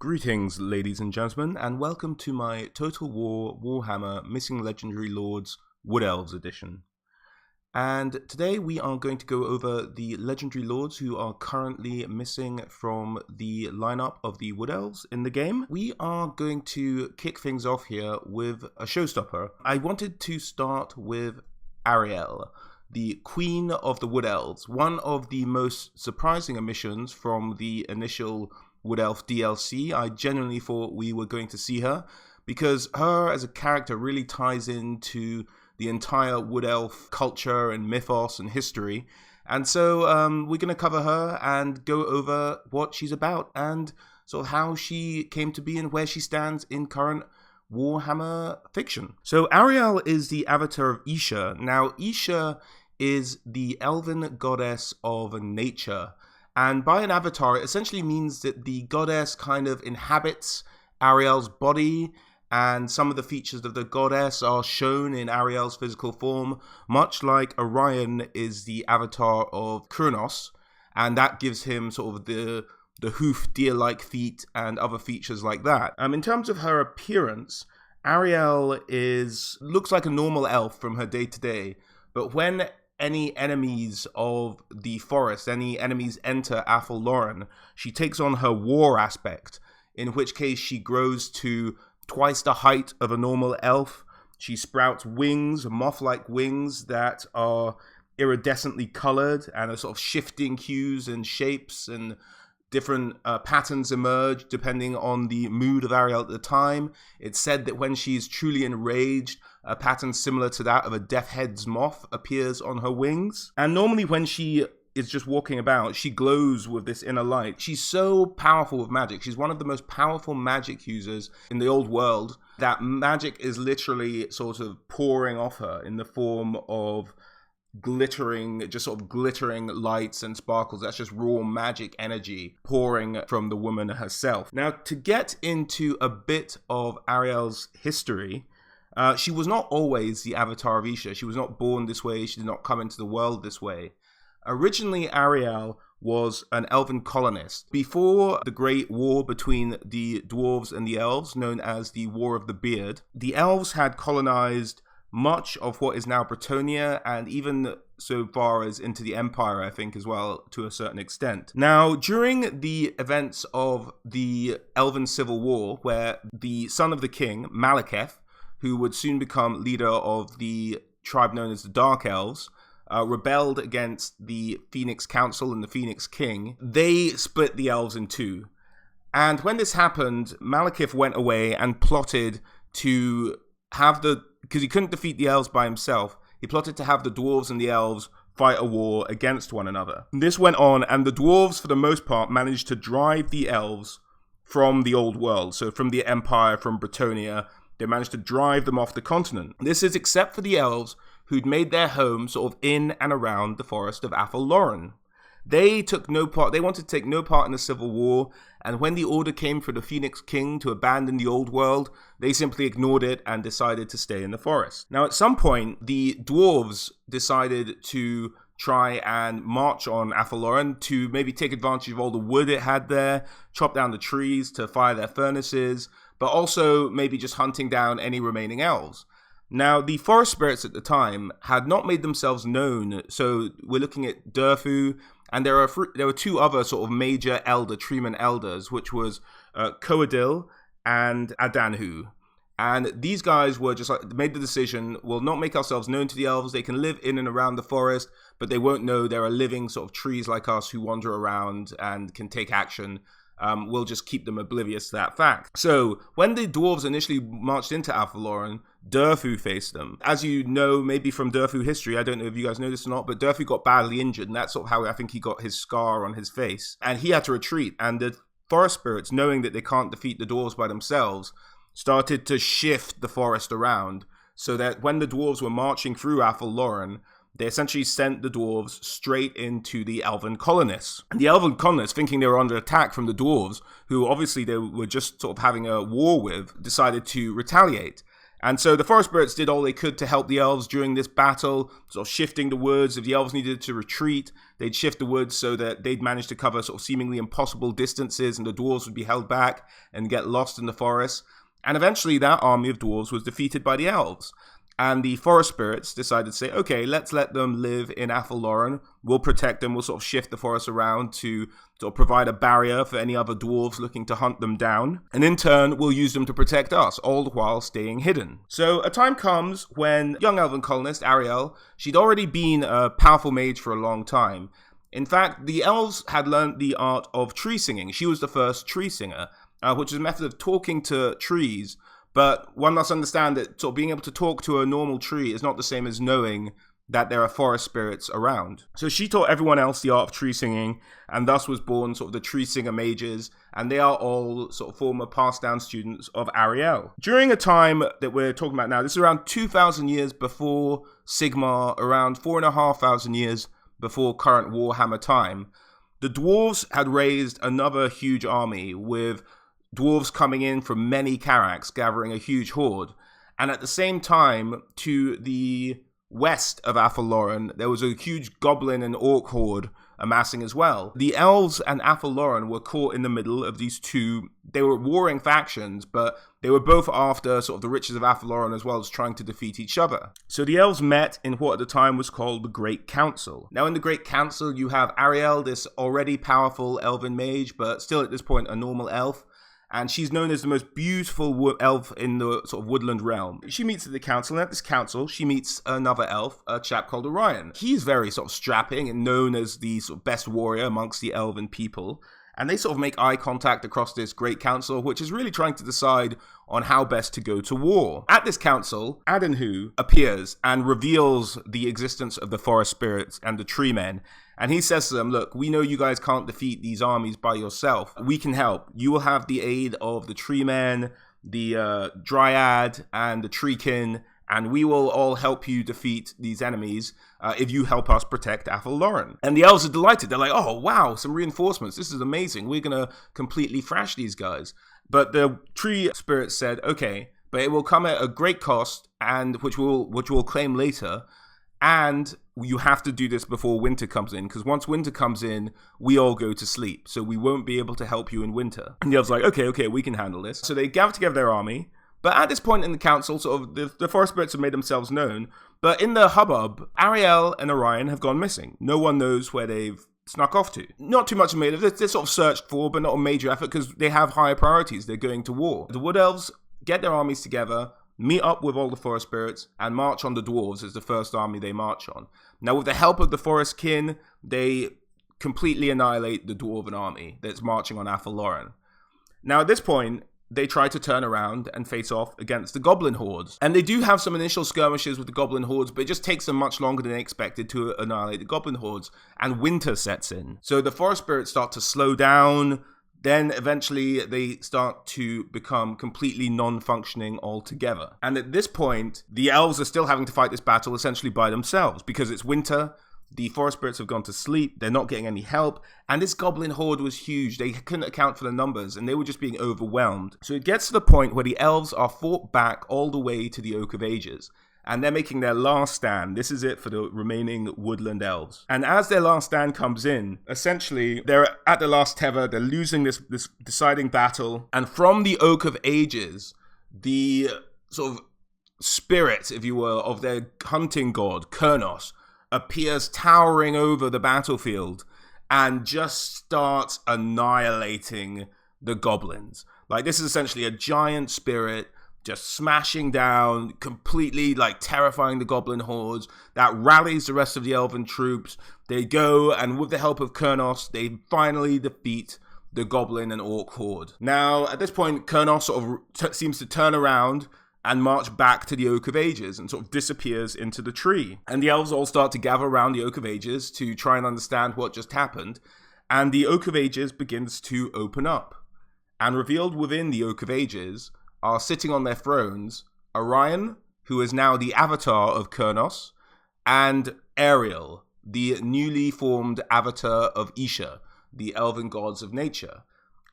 Greetings, ladies and gentlemen, and welcome to my Total War Warhammer Missing Legendary Lords Wood Elves edition. And today we are going to go over the Legendary Lords who are currently missing from the lineup of the Wood Elves in the game. We are going to kick things off here with a showstopper. I wanted to start with Ariel, the Queen of the Wood Elves, one of the most surprising omissions from the initial Wood Elf DLC. I genuinely thought we were going to see her because her as a character really ties into the entire Wood Elf culture and mythos and history. And so we're going to cover her and go over what she's about and sort of how she came to be and where she stands in current Warhammer fiction. So Ariel is the avatar of Isha. Now Isha is the elven goddess of nature. And by an avatar, it essentially means that the goddess kind of inhabits Ariel's body, and some of the features of the goddess are shown in Ariel's physical form, much like Orion is the avatar of Kronos, and that gives him sort of the hoof, deer-like feet, and other features like that. In terms of her appearance, Ariel looks like a normal elf from her day-to-day, but when any enemies of the forest, any enemies enter Athel Loren, she takes on her war aspect, in which case she grows to twice the height of a normal elf. She sprouts wings, moth-like wings that are iridescently colored and are sort of shifting hues and shapes, and different patterns emerge depending on the mood of Ariel at the time. It's said that when she's truly enraged, a pattern similar to that of a death head's moth appears on her wings. And normally when she is just walking about, she glows with this inner light. She's so powerful with magic. She's one of the most powerful magic users in the old world. That magic is literally sort of pouring off her in the form of glittering lights and sparkles. That's just raw magic energy pouring from the woman herself. Now, to get into a bit of Ariel's history, she was not always the avatar of Isha. She was not born this way. She did not come into the world this way. Originally, Ariel was an elven colonist. Before the Great War between the dwarves and the elves, known as the War of the Beard, the elves had colonized much of what is now Bretonnia, and even so far as into the Empire, I think, as well, to a certain extent. Now, during the events of the Elven Civil War, where the son of the king, Malekith, who would soon become leader of the tribe known as the Dark Elves, rebelled against the Phoenix Council and the Phoenix King, they split the elves in two. And when this happened, Malekith went away and plotted to have because he couldn't defeat the elves by himself, he plotted to have the dwarves and the elves fight a war against one another. This went on, and the dwarves, for the most part, managed to drive the elves from the old world. So from the Empire, from Bretonnia, they managed to drive them off the continent. This is except for the elves who'd made their home sort of in and around the forest of Athel Loren. They wanted to take no part in the Civil War, and when the order came for the Phoenix King to abandon the old world, they simply ignored it and decided to stay in the forest. Now, at some point, the dwarves decided to try and march on Athel Loren to maybe take advantage of all the wood it had there, chop down the trees to fire their furnaces, but also maybe just hunting down any remaining elves. Now, the forest spirits at the time had not made themselves known, so we're looking at Durfu, and there were two other sort of major treeman elders, which was Coadil and Adanhu. And these guys were just made the decision, we'll not make ourselves known to the elves. They can live in and around the forest, but they won't know there are living sort of trees like us who wander around and can take action. We'll just keep them oblivious to that fact. So when the dwarves initially marched into Athel Loren, Durfu faced them. As you know, maybe from Durfu history, I don't know if you guys know this or not, but Durfu got badly injured, and that's sort of how I think he got his scar on his face. And he had to retreat, and the forest spirits, knowing that they can't defeat the dwarves by themselves, started to shift the forest around, so that when the dwarves were marching through Athel Loren, they essentially sent the dwarves straight into the elven colonists. And the elven colonists, thinking they were under attack from the dwarves, who obviously they were just sort of having a war with, decided to retaliate. And so the forest spirits did all they could to help the elves during this battle, sort of shifting the woods. If the elves needed to retreat, they'd shift the woods so that they'd manage to cover sort of seemingly impossible distances, and the dwarves would be held back and get lost in the forest. And eventually that army of dwarves was defeated by the elves. And the forest spirits decided to say, okay, let's let them live in Athel Loren. We'll protect them. We'll sort of shift the forest around to sort of provide a barrier for any other dwarves looking to hunt them down. And in turn, we'll use them to protect us, all the while staying hidden. So a time comes when young elven colonist Ariel, she'd already been a powerful mage for a long time. In fact, the elves had learned the art of tree singing. She was the first tree singer, which is a method of talking to trees. But one must understand that sort of being able to talk to a normal tree is not the same as knowing that there are forest spirits around. So she taught everyone else the art of tree singing, and thus was born sort of the tree singer mages, and they are all sort of former passed down students of Ariel. During a time that we're talking about now, this is around 2,000 years before Sigmar, around 4,500 years before current Warhammer time, the dwarves had raised another huge army with dwarves coming in from many Carracks, gathering a huge horde. And at the same time, to the west of Athel Loren, there was a huge goblin and orc horde amassing as well. The elves and Athel Loren were caught in the middle of these two, they were warring factions, but they were both after sort of the riches of Athel Loren as well as trying to defeat each other. So the elves met in what at the time was called the Great Council. Now in the Great Council, you have Ariel, this already powerful elven mage, but still at this point a normal elf. And she's known as the most beautiful elf in the sort of woodland realm. She meets at the council, and at this council, she meets another elf, a chap called Orion. He's very sort of strapping and known as the sort of best warrior amongst the elven people. And they sort of make eye contact across this great council, which is really trying to decide on how best to go to war. At this council, Adenhu appears and reveals the existence of the forest spirits and the tree men. And he says to them, look, we know you guys can't defeat these armies by yourself. We can help. You will have the aid of the tree men, the dryad, and the treekin, and we will all help you defeat these enemies if you help us protect Athel Loren. And the elves are delighted. They're like, oh, wow, some reinforcements. This is amazing. We're going to completely thrash these guys. But the tree spirits said, okay, but it will come at a great cost, and which we'll claim later. And you have to do this before winter comes in, because once winter comes in, we all go to sleep. So we won't be able to help you in winter. And the elves are like, okay, we can handle this. So they gather together their army. But at this point in the council, sort of the forest spirits have made themselves known. But in the hubbub, Ariel and Orion have gone missing. No one knows where they've snuck off to. Not too much made of it. They're sort of searched for, but not a major effort because they have higher priorities. They're going to war. The Wood Elves get their armies together, meet up with all the forest spirits, and march on the dwarves as the first army they march on. Now, with the help of the forest kin, they completely annihilate the dwarven army that's marching on Athel Loren. Now, at this point, they try to turn around and face off against the goblin hordes. And they do have some initial skirmishes with the goblin hordes, but it just takes them much longer than they expected to annihilate the goblin hordes, and winter sets in. So the forest spirits start to slow down, then eventually they start to become completely non-functioning altogether. And at this point, the elves are still having to fight this battle essentially by themselves, because it's winter. The forest spirits have gone to sleep, they're not getting any help, and this goblin horde was huge. They couldn't account for the numbers, and they were just being overwhelmed. So it gets to the point where the elves are fought back all the way to the Oak of Ages, and they're making their last stand. This is it for the remaining woodland elves. And as their last stand comes in, essentially, they're at the last tether, they're losing this deciding battle, and from the Oak of Ages, the sort of spirit, if you will, of their hunting god, Kurnos, appears towering over the battlefield and just starts annihilating the goblins. Like, this is essentially a giant spirit just smashing down, completely like terrifying the goblin hordes. That rallies the rest of the elven troops. They go, and with the help of Kurnos, they finally defeat the goblin and orc horde. Now, at this point, Kurnos sort of seems to turn around and march back to the Oak of Ages and sort of disappears into the tree. And the elves all start to gather around the Oak of Ages to try and understand what just happened. And the Oak of Ages begins to open up. And revealed within the Oak of Ages are sitting on their thrones Orion, who is now the avatar of Kurnos, and Ariel, the newly formed avatar of Isha, the elven gods of nature.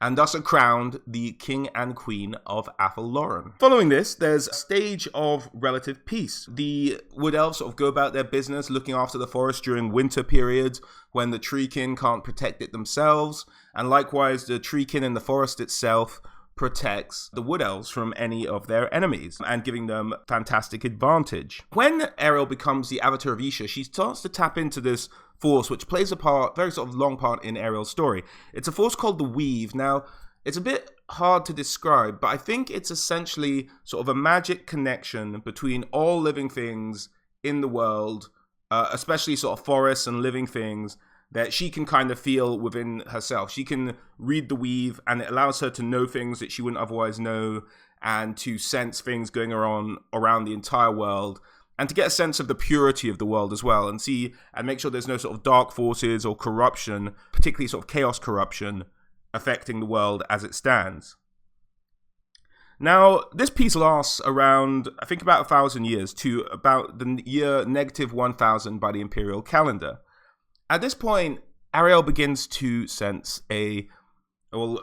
and thus are crowned the king and queen of Athel Loren. Following this, there's a stage of relative peace. The Wood Elves sort of go about their business looking after the forest during winter periods when the treekin can't protect it themselves, and likewise the treekin in the forest itself protects the Wood Elves from any of their enemies and giving them fantastic advantage. When Ariel becomes the avatar of Isha, she starts to tap into this force which plays a part, very sort of long part in Ariel's story. It's a force called the Weave. Now, it's a bit hard to describe, but I think it's essentially sort of a magic connection between all living things in the world, especially sort of forests and living things, that she can kind of feel within herself. She can read the weave, and it allows her to know things that she wouldn't otherwise know, and to sense things going on around the entire world, and to get a sense of the purity of the world as well, and see and make sure there's no sort of dark forces or corruption, particularly sort of chaos corruption, affecting the world as it stands. Now, this piece lasts around, I think, about 1,000 years to about the year -1000 by the imperial calendar. At this point, Ariel begins to sense well,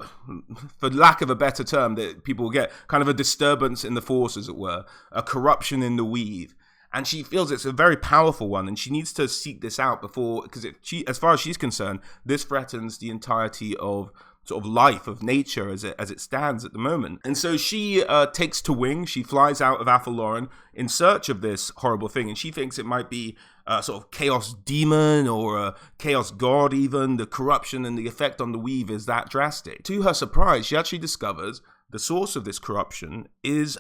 for lack of a better term that people will get, kind of a disturbance in the force, as it were, a corruption in the weave. And she feels it's a very powerful one, and she needs to seek this out before, because as far as she's concerned, this threatens the entirety of sort of life, of nature as it stands at the moment. And so she takes to wing. She flies out of Athel Loren in search of this horrible thing, and she thinks it might be a sort of chaos demon or a chaos god even. The corruption and the effect on the weave is that drastic. To her surprise, she actually discovers the source of this corruption is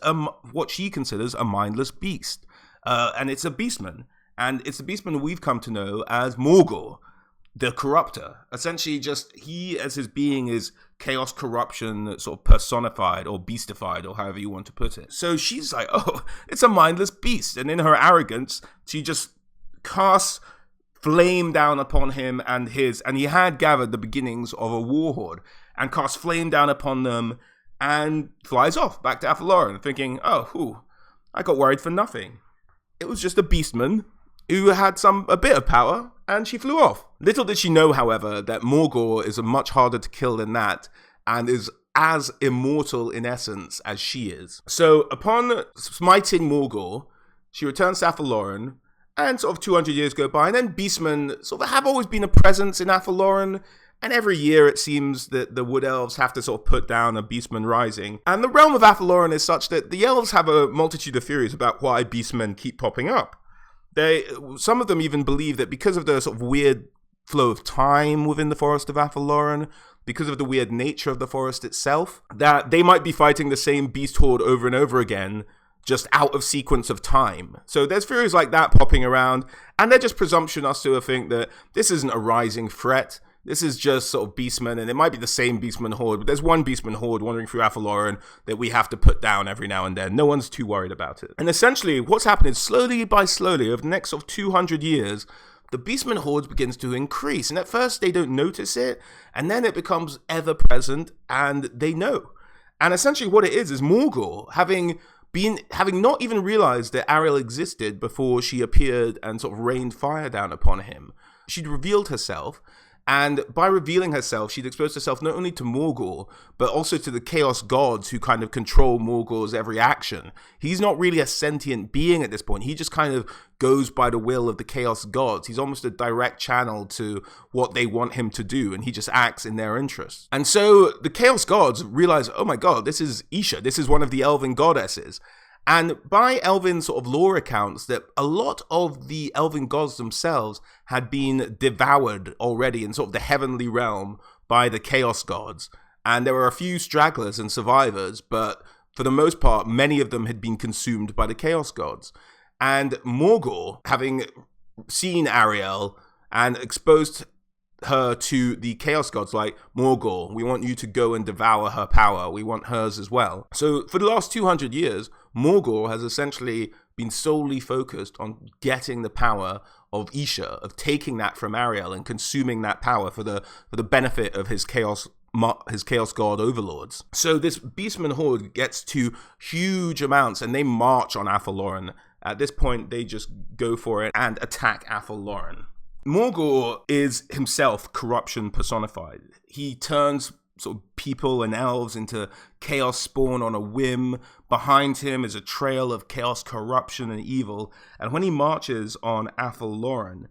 what she considers a mindless beast. And it's a beastman. And it's a beastman we've come to know as Morgor, the corruptor. Essentially, just he as his being is chaos corruption sort of personified or beastified, or however you want to put it. So she's like, oh, it's a mindless beast. And in her arrogance, she just casts flame down upon him and he had gathered the beginnings of a war horde, and casts flame down upon them and flies off back to Athel Loren, thinking, oh, I got worried for nothing. It was just a beastman who had a bit of power, and she flew off. Little did she know, however, that Morgor is much harder to kill than that, and is as immortal in essence as she is. So upon smiting Morgor, she returns to Athel Loren, and sort of 200 years go by, and then beastmen sort of have always been a presence in Athel Loren, and every year it seems that the Wood Elves have to sort of put down a beastman rising. And the realm of Athel Loren is such that the elves have a multitude of theories about why beastmen keep popping up. Some of them even believe that because of the sort of weird flow of time within the forest of Athel Loren, because of the weird nature of the forest itself, that they might be fighting the same beast horde over and over again, just out of sequence of time. So there's theories like that popping around, and they're just presumptuous to think that this isn't a rising threat. This is just sort of beastmen, and it might be the same beastman horde, but there's one beastman horde wandering through Athel Loren that we have to put down every now and then. No one's too worried about it. And essentially, what's happening slowly by slowly, over the next sort of 200 years, the beastman horde begins to increase. And at first, they don't notice it, and then it becomes ever-present, and they know. And essentially what it is Morgor, having not even realized that Ariel existed before she appeared and sort of rained fire down upon him. She'd revealed herself, and by revealing herself, she'd exposed herself not only to Morgor, but also to the Chaos Gods who kind of control Morgor's every action. He's not really a sentient being at this point. He just kind of goes by the will of the Chaos Gods. He's almost a direct channel to what they want him to do, and he just acts in their interests. And so the Chaos Gods realize, oh my god, this is Isha. This is one of the elven goddesses. And by elven sort of lore accounts, that a lot of the elven gods themselves had been devoured already in sort of the heavenly realm by the chaos gods. And there were a few stragglers and survivors, but for the most part, many of them had been consumed by the chaos gods. And Morgor, having seen Ariel and exposed her to the chaos gods, like, Morgor, we want you to go and devour her power. We want hers as well. So for the last 200 years, Morgor has essentially been solely focused on getting the power of Isha, of taking that from Ariel and consuming that power for the benefit of his chaos god overlords. So this beastman horde gets to huge amounts, and they march on Athel Loren. At this point, they just go for it and attack Athel Loren. Morgor is himself corruption personified. He turns sort of people and elves into chaos spawn on a whim. Behind him is a trail of chaos, corruption, and evil. And when he marches on Athel Loren,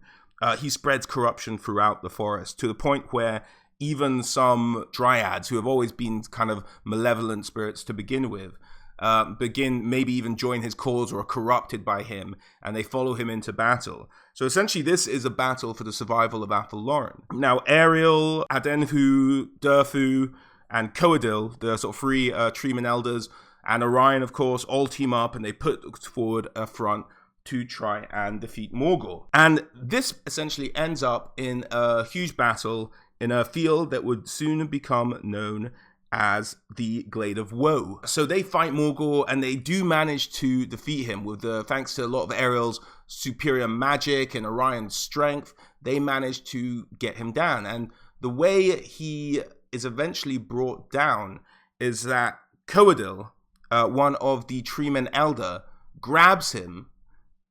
he spreads corruption throughout the forest to the point where even some dryads who have always been kind of malevolent spirits to begin with, maybe even join his cause or are corrupted by him, and they follow him into battle. So essentially this is a battle for the survival of Athel Loren. Now Ariel, Adenhu, Durfu, and Coadil, the sort of three Treeman elders, and Orion of course, all team up and they put forward a front to try and defeat Morgul. And this essentially ends up in a huge battle in a field that would soon become known as the Glade of Woe. So they fight Morgul and they do manage to defeat him with thanks to a lot of Ariel's superior magic and Orion's strength. They manage to get him down. And the way he is eventually brought down is that Coadil, one of the Treeman Elder, grabs him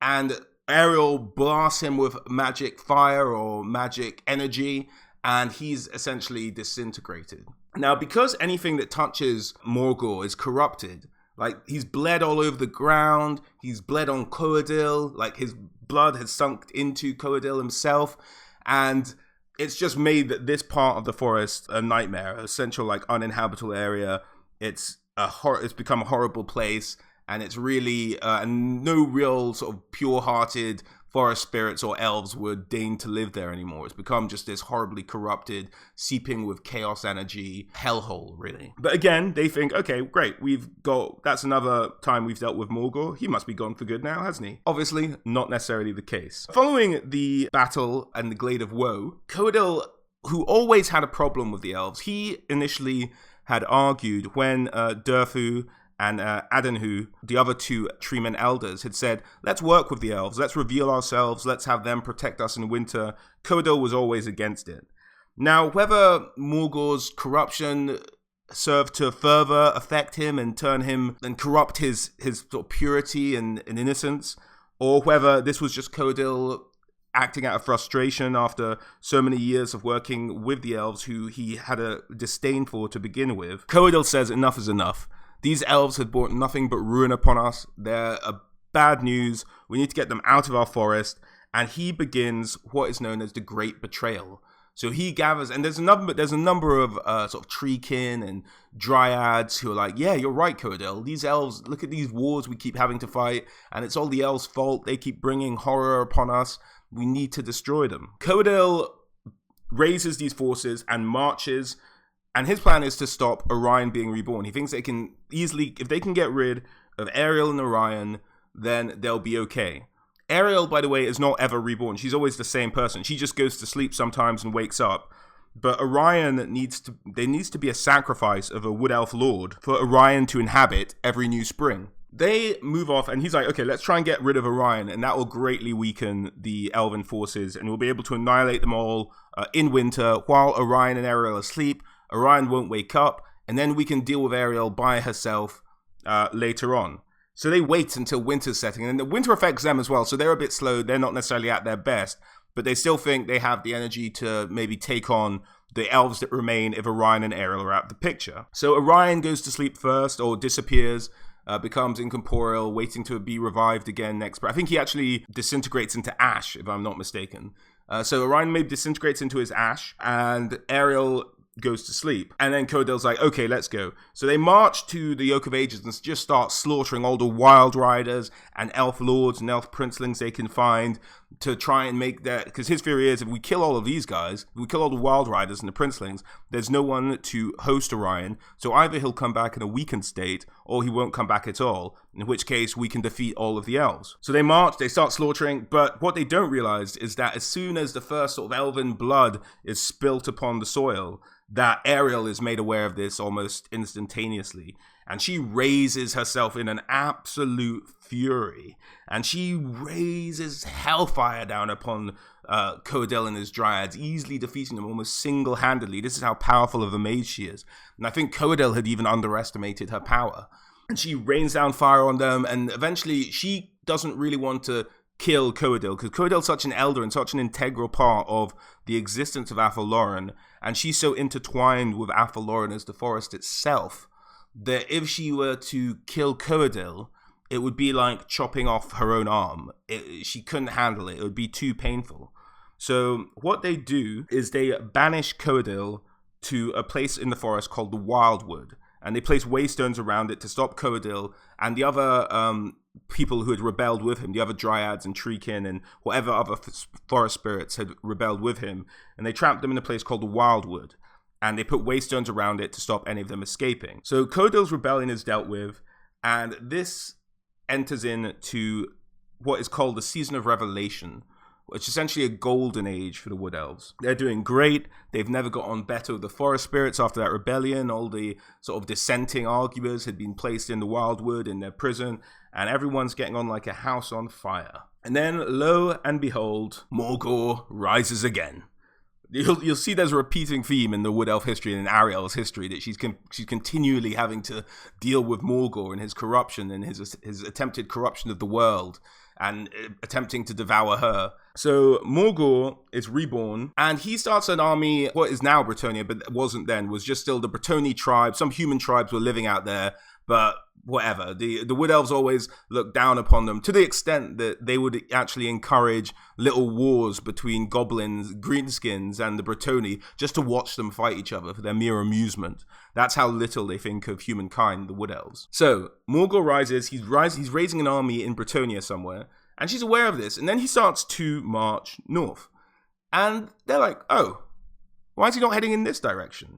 and Ariel blasts him with magic fire or magic energy, and he's essentially disintegrated. Now, because anything that touches Morgul is corrupted, like he's bled all over the ground, he's bled on Coadil, like his blood has sunk into Coadil himself, and it's just made that this part of the forest a nightmare, a central like uninhabitable area. It's become a horrible place, and it's really no real sort of pure-hearted forest spirits or elves would deign to live there anymore. It's become just this horribly corrupted, seeping with chaos energy hellhole, really. But again, they think, okay, great, that's another time we've dealt with Morgul. He must be gone for good now, hasn't he? Obviously, not necessarily the case. Following the battle and the Glade of Woe, Coadil, who always had a problem with the elves, he initially had argued when Durfu and Adenhu, the other two Treeman elders, had said, let's work with the elves, let's reveal ourselves, let's have them protect us in winter. Coadil was always against it. Now, whether Morgul's corruption served to further affect him and turn him and corrupt his sort of purity and innocence, or whether this was just Coadil acting out of frustration after so many years of working with the elves who he had a disdain for to begin with, Coadil says enough is enough. These elves had brought nothing but ruin upon us. They're bad news. We need to get them out of our forest. And he begins what is known as the Great Betrayal. So he gathers, and there's a number of sort of treekin and dryads who are like, yeah, you're right, Coadil. These elves, look at these wars we keep having to fight, and it's all the elves' fault. They keep bringing horror upon us. We need to destroy them. Coadil raises these forces and marches. And his plan is to stop Orion being reborn. He thinks they can easily, if they can get rid of Ariel and Orion, then they'll be okay. Ariel, by the way, is not ever reborn. She's always the same person. She just goes to sleep sometimes and wakes up. But Orion needs to be a sacrifice of a Wood Elf Lord for Orion to inhabit every new spring. They move off, and he's like, okay, let's try and get rid of Orion, and that will greatly weaken the Elven forces, and we'll be able to annihilate them all in winter while Orion and Ariel are asleep. Orion won't wake up, and then we can deal with Ariel by herself later on. So they wait until winter's setting, and the winter affects them as well, so they're a bit slow. They're not necessarily at their best, but they still think they have the energy to maybe take on the elves that remain if Orion and Ariel are out of the picture. So Orion goes to sleep first, or disappears, becomes incorporeal, waiting to be revived again next spring. I think he actually disintegrates into ash, if I'm not mistaken. So Orion maybe disintegrates into his ash, and Ariel goes to sleep. And then Coadil's like, okay, let's go. So they march to the Yoke of Ages and just start slaughtering all the wild riders and elf lords and elf princelings they can find to try and make that, because his theory is if we kill all of these guys, if we kill all the wild riders and the princelings, there's no one to host Orion. So either he'll come back in a weakened state or he won't come back at all, in which case we can defeat all of the elves. So they march, they start slaughtering, but what they don't realize is that as soon as the first sort of elven blood is spilt upon the soil, that Ariel is made aware of this almost instantaneously. And she raises herself in an absolute fury. And she raises hellfire down upon Coadil and his dryads, easily defeating them almost single-handedly. This is how powerful of a mage she is. And I think Coadil had even underestimated her power. And she rains down fire on them, and eventually she doesn't really want to kill Coadil, because Coadil's such an elder and such an integral part of the existence of Athel Loren, and she's so intertwined with Athel Loren as the forest itself that if she were to kill Coadil, it would be like chopping off her own arm. She couldn't handle it. It would be too painful. So what they do is they banish Coadil to a place in the forest called the Wildwood, and they place waystones around it to stop Coadil and the other people who had rebelled with him, the other dryads and treekin and whatever other forest spirits had rebelled with him, and they trapped them in a place called the Wildwood, and they put waystones around it to stop any of them escaping. So Coadil's rebellion is dealt with, and this enters into what is called the Season of Revelation, which is essentially a golden age for the Wood Elves. They're doing great. They've never got on better with the forest spirits after that rebellion. All the sort of dissenting arguers had been placed in the Wildwood in their prison, and everyone's getting on like a house on fire. And then, lo and behold, Morgor rises again. You'll see there's a repeating theme in the Wood Elf history and in Ariel's history that she's continually having to deal with Morgor and his corruption and his attempted corruption of the world and attempting to devour her. So Morgor is reborn, and he starts an army, what is now Bretonnia, but wasn't then, was just still the Bretonnia tribe. Some human tribes were living out there, but whatever. The Wood Elves always looked down upon them to the extent that they would actually encourage little wars between goblins, greenskins, and the Bretonnia just to watch them fight each other for their mere amusement. That's how little they think of humankind, the Wood Elves. So Morgor rises. He's raising an army in Bretonnia somewhere, and she's aware of this. And then he starts to march north, and they're like, "Oh, why is he not heading in this direction?"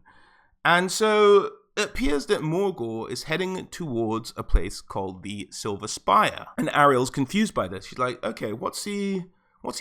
And so it appears that Morgor is heading towards a place called the Silver Spire. And Ariel's confused by this. She's like, okay, what's he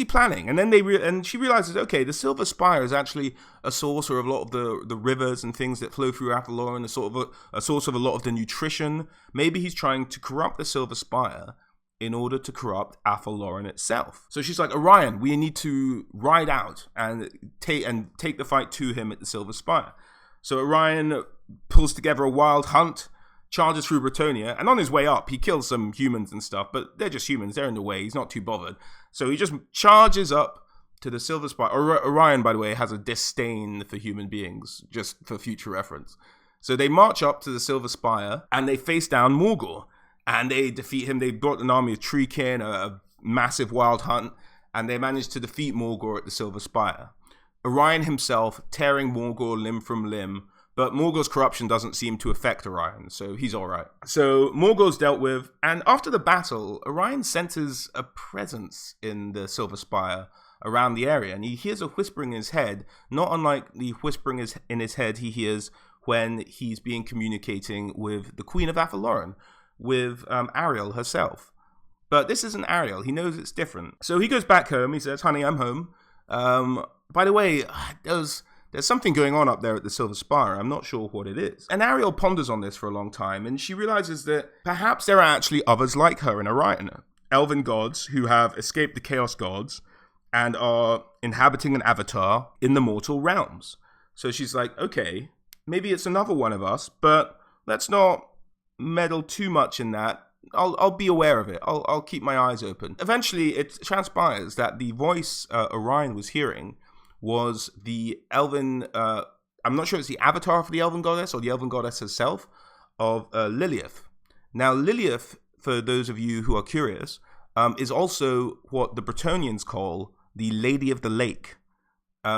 planning? And then and she realizes, okay, the Silver Spire is actually a source of a lot of the rivers and things that flow through Athel Loren, a source of a lot of the nutrition. Maybe he's trying to corrupt the Silver Spire in order to corrupt Athel Loren itself. So she's like, Orion, we need to ride out and take the fight to him at the Silver Spire. So Orion pulls together a wild hunt, charges through Bretonnia, and on his way up, he kills some humans and stuff, but they're just humans, they're in the way, he's not too bothered. So he just charges up to the Silver Spire. Orion, by the way, has a disdain for human beings, just for future reference. So they march up to the Silver Spire, and they face down Morgor, and they defeat him. They brought an army of treekin, a massive wild hunt, and they managed to defeat Morgor at the Silver Spire. Orion himself tearing Morgor limb from limb, but Morgor's corruption doesn't seem to affect Orion, so he's alright. So Morgor's dealt with, and after the battle, Orion senses a presence in the Silver Spire around the area, and he hears a whispering in his head, not unlike the whispering in his head he hears when he's being communicating with the Queen of Athel Loren, with Ariel herself. But this isn't Ariel, he knows it's different. So he goes back home, he says, honey, I'm home. By the way, there's something going on up there at the Silver Spire. I'm not sure what it is. And Ariel ponders on this for a long time, and she realizes that perhaps there are actually others like her in Orion. Elven gods who have escaped the Chaos gods and are inhabiting an avatar in the mortal realms. So she's like, okay, maybe it's another one of us, but let's not meddle too much in that. I'll be aware of it. I'll keep my eyes open. Eventually, it transpires that the voice Orion was hearing was the elven, I'm not sure it's the avatar for the elven goddess or the elven goddess herself, of Lilith. Now, Lilith, for those of you who are curious, is also what the Bretonians call the Lady of the Lake.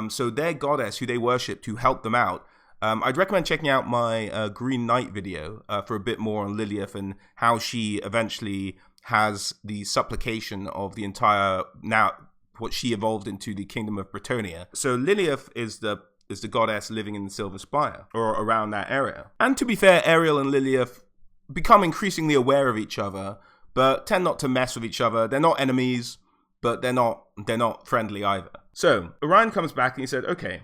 So their goddess, who they worship to help them out, I'd recommend checking out my Green Knight video for a bit more on Lilith and how she eventually has the supplication of the entire, now what she evolved into, the kingdom of Bretonnia. So Lilith is the goddess living in the Silver Spire, or around that area. And to be fair, Ariel and Lilith become increasingly aware of each other, but tend not to mess with each other. They're not enemies, but they're not friendly either. So Orion comes back and he said, okay.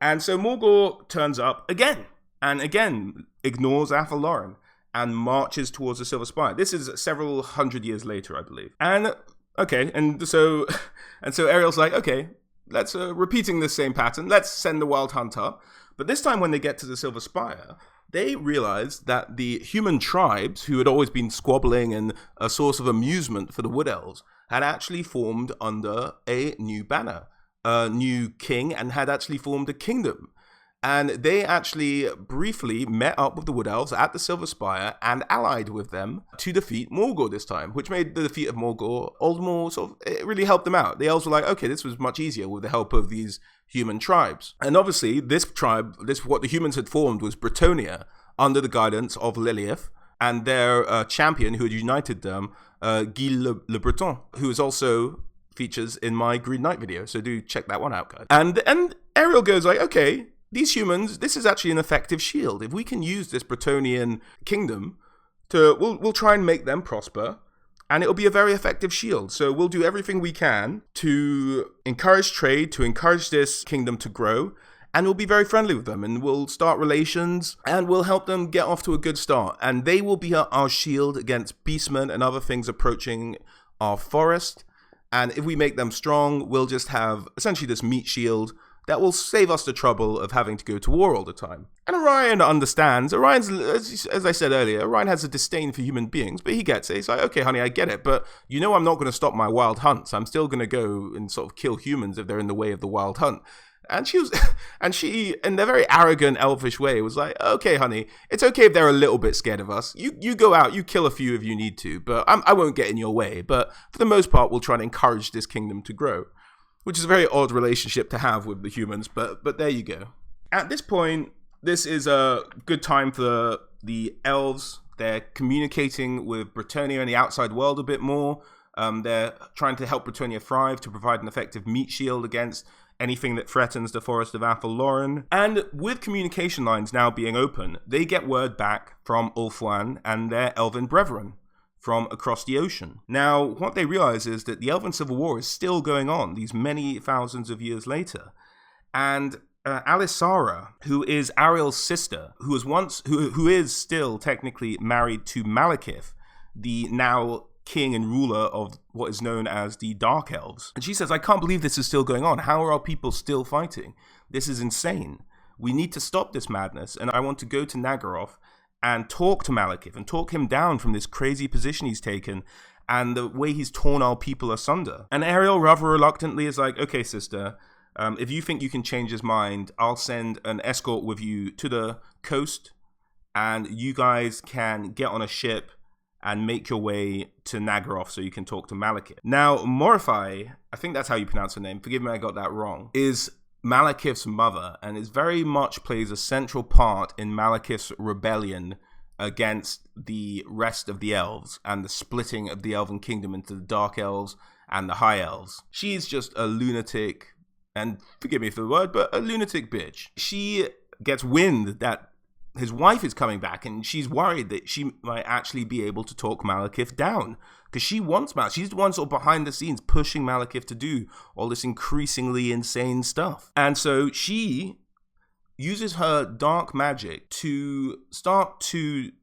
And so Morgor turns up again, and again ignores Athel Loren and marches towards the Silver Spire. This is several hundred years later, I believe. And okay, and so Ariel's like, okay, let's repeating this same pattern. Let's send the Wild Hunt up. But this time, when they get to the Silver Spire, they realize that the human tribes, who had always been squabbling and a source of amusement for the Wood Elves, had actually formed under a new banner, a new king, and had actually formed a kingdom. And they actually briefly met up with the Wood Elves at the Silver Spire and allied with them to defeat Morgor this time, which made the defeat of Morgor all the more it really helped them out. The elves were like, okay, this was much easier with the help of these human tribes. And obviously, this tribe, what the humans had formed was Bretonnia under the guidance of Lilith and their champion who had united them, Guy le Breton, who is also features in my Green Knight video. So do check that one out, guys. And Ariel goes like, okay, these humans, this is actually an effective shield. If we can use this Bretonnian kingdom we'll try and make them prosper, and it'll be a very effective shield. So we'll do everything we can to encourage trade, to encourage this kingdom to grow, and we'll be very friendly with them, and we'll start relations, and we'll help them get off to a good start. And they will be our shield against beastmen and other things approaching our forest. And if we make them strong, we'll just have essentially this meat shield that will save us the trouble of having to go to war all the time. And Orion understands. Orion's, as I said earlier, Orion has a disdain for human beings, but he gets it. He's like, okay, honey, I get it, but you know I'm not going to stop my wild hunts. I'm still going to go and sort of kill humans if they're in the way of the wild hunt. And she, in a very arrogant, elfish way, was like, okay, honey, it's okay if they're a little bit scared of us. You go out, you kill a few if you need to, but I won't get in your way. But for the most part, we'll try and encourage this kingdom to grow. Which is a very odd relationship to have with the humans, but there you go. At this point, this is a good time for the elves. They're communicating with Bretonnia and the outside world a bit more. They're trying to help Bretonnia thrive, to provide an effective meat shield against anything that threatens the forest of Athel Loren. And with communication lines now being open, they get word back from Ulthuan and their elven brethren from across the ocean. Now, what they realize is that the Elven Civil War is still going on these many thousands of years later. And Alisara, who is Ariel's sister, who is still technically married to Malekith, the now king and ruler of what is known as the Dark Elves. And she says, I can't believe this is still going on. How are our people still fighting? This is insane. We need to stop this madness, and I want to go to Nagaroth and talk to Malekith and talk him down from this crazy position he's taken and the way he's torn our people asunder. And Ariel rather reluctantly is like, okay, sister, if you think you can change his mind, I'll send an escort with you to the coast, and you guys can get on a ship and make your way to Nagaroth so you can talk to Malekith. Now, Morify, I think that's how you pronounce her name, forgive me I got that wrong, is Malekith's mother, and is very much plays a central part in Malekith's rebellion against the rest of the elves and the splitting of the Elven Kingdom into the Dark Elves and the High Elves. She's just a lunatic, and forgive me for the word, but a lunatic bitch. She gets wind that his wife is coming back, and she's worried that she might actually be able to talk Malekith down, because she wants Malekith. She's the one sort of behind the scenes pushing Malekith to do all this increasingly insane stuff. And so she uses her dark magic to start to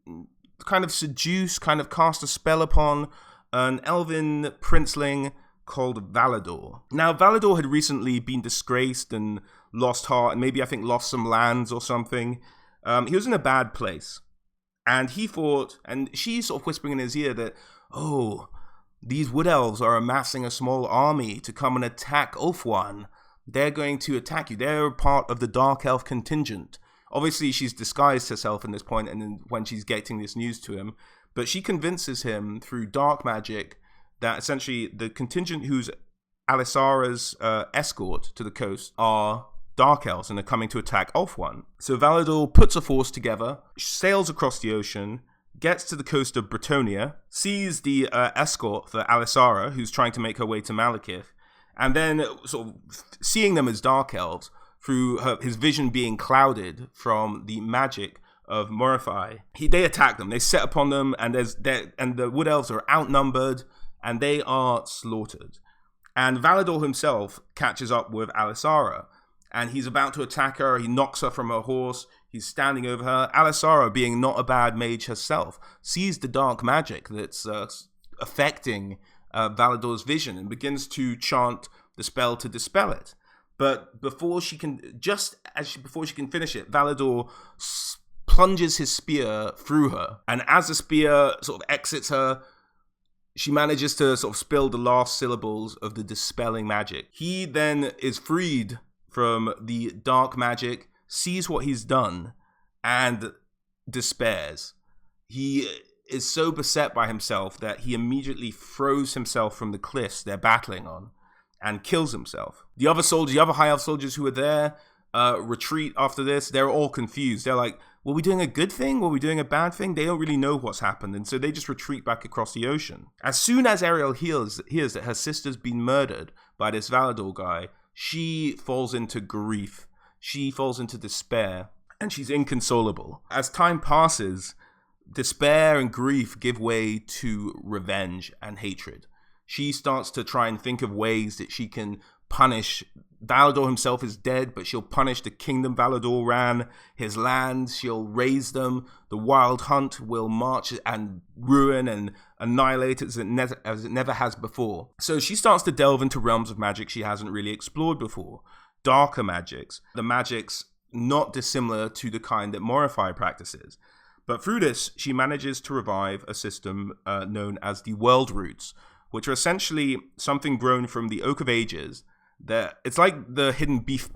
kind of seduce, kind of cast a spell upon an elven princeling called Valador. Now, Valador had recently been disgraced and lost heart, and maybe I think lost some lands or something. He was in a bad place, and he thought, and she's sort of whispering in his ear that, oh, these wood elves are amassing a small army to come and attack Ulthuan. They're going to attack you. They're part of the Dark Elf contingent. Obviously, she's disguised herself in this point, and then when she's getting this news to him, but she convinces him through dark magic that essentially the contingent who's Alisara's escort to the coast are Dark Elves and are coming to attack Ulthuan. So Valador puts a force together, sails across the ocean, gets to the coast of Bretonnia, sees the escort for Alisara, who's trying to make her way to Malekith, and then sort of seeing them as Dark Elves through his vision being clouded from the magic of Morify. They attack them, they set upon them, and the Wood Elves are outnumbered, and they are slaughtered. And Valador himself catches up with Alisara, and he's about to attack her. He knocks her from her horse. He's standing over her. Alisara, being not a bad mage herself, sees the dark magic that's affecting Valador's vision and begins to chant the spell to dispel it. But before she can finish it, Valador plunges his spear through her. And as the spear sort of exits her, she manages to sort of spill the last syllables of the dispelling magic. He then is freed from the dark magic sees what he's done and despairs. He is so beset by himself that he immediately throws himself from the cliffs they're battling on and kills himself. The other high elf soldiers who are there retreat after this. They're all confused. They're like, were we doing a good thing? Were we doing a bad thing? They don't really know what's happened, and so they just retreat back across the ocean. As soon as Ariel hears that her sister's been murdered by this Valador guy, she falls into grief. She falls into despair, and she's inconsolable. As time passes, despair and grief give way to revenge and hatred. She starts to try and think of ways that she can punish. Valador himself is dead, but she'll punish the kingdom Valador ran, his lands, she'll raise them. The Wild Hunt will march and ruin and annihilate as it never has before. So she starts to delve into realms of magic she hasn't really explored before. Darker magics, the magics not dissimilar to the kind that Morify practices. But through this, she manages to revive a system known as the World Roots, which are essentially something grown from the Oak of Ages. It's like the hidden beast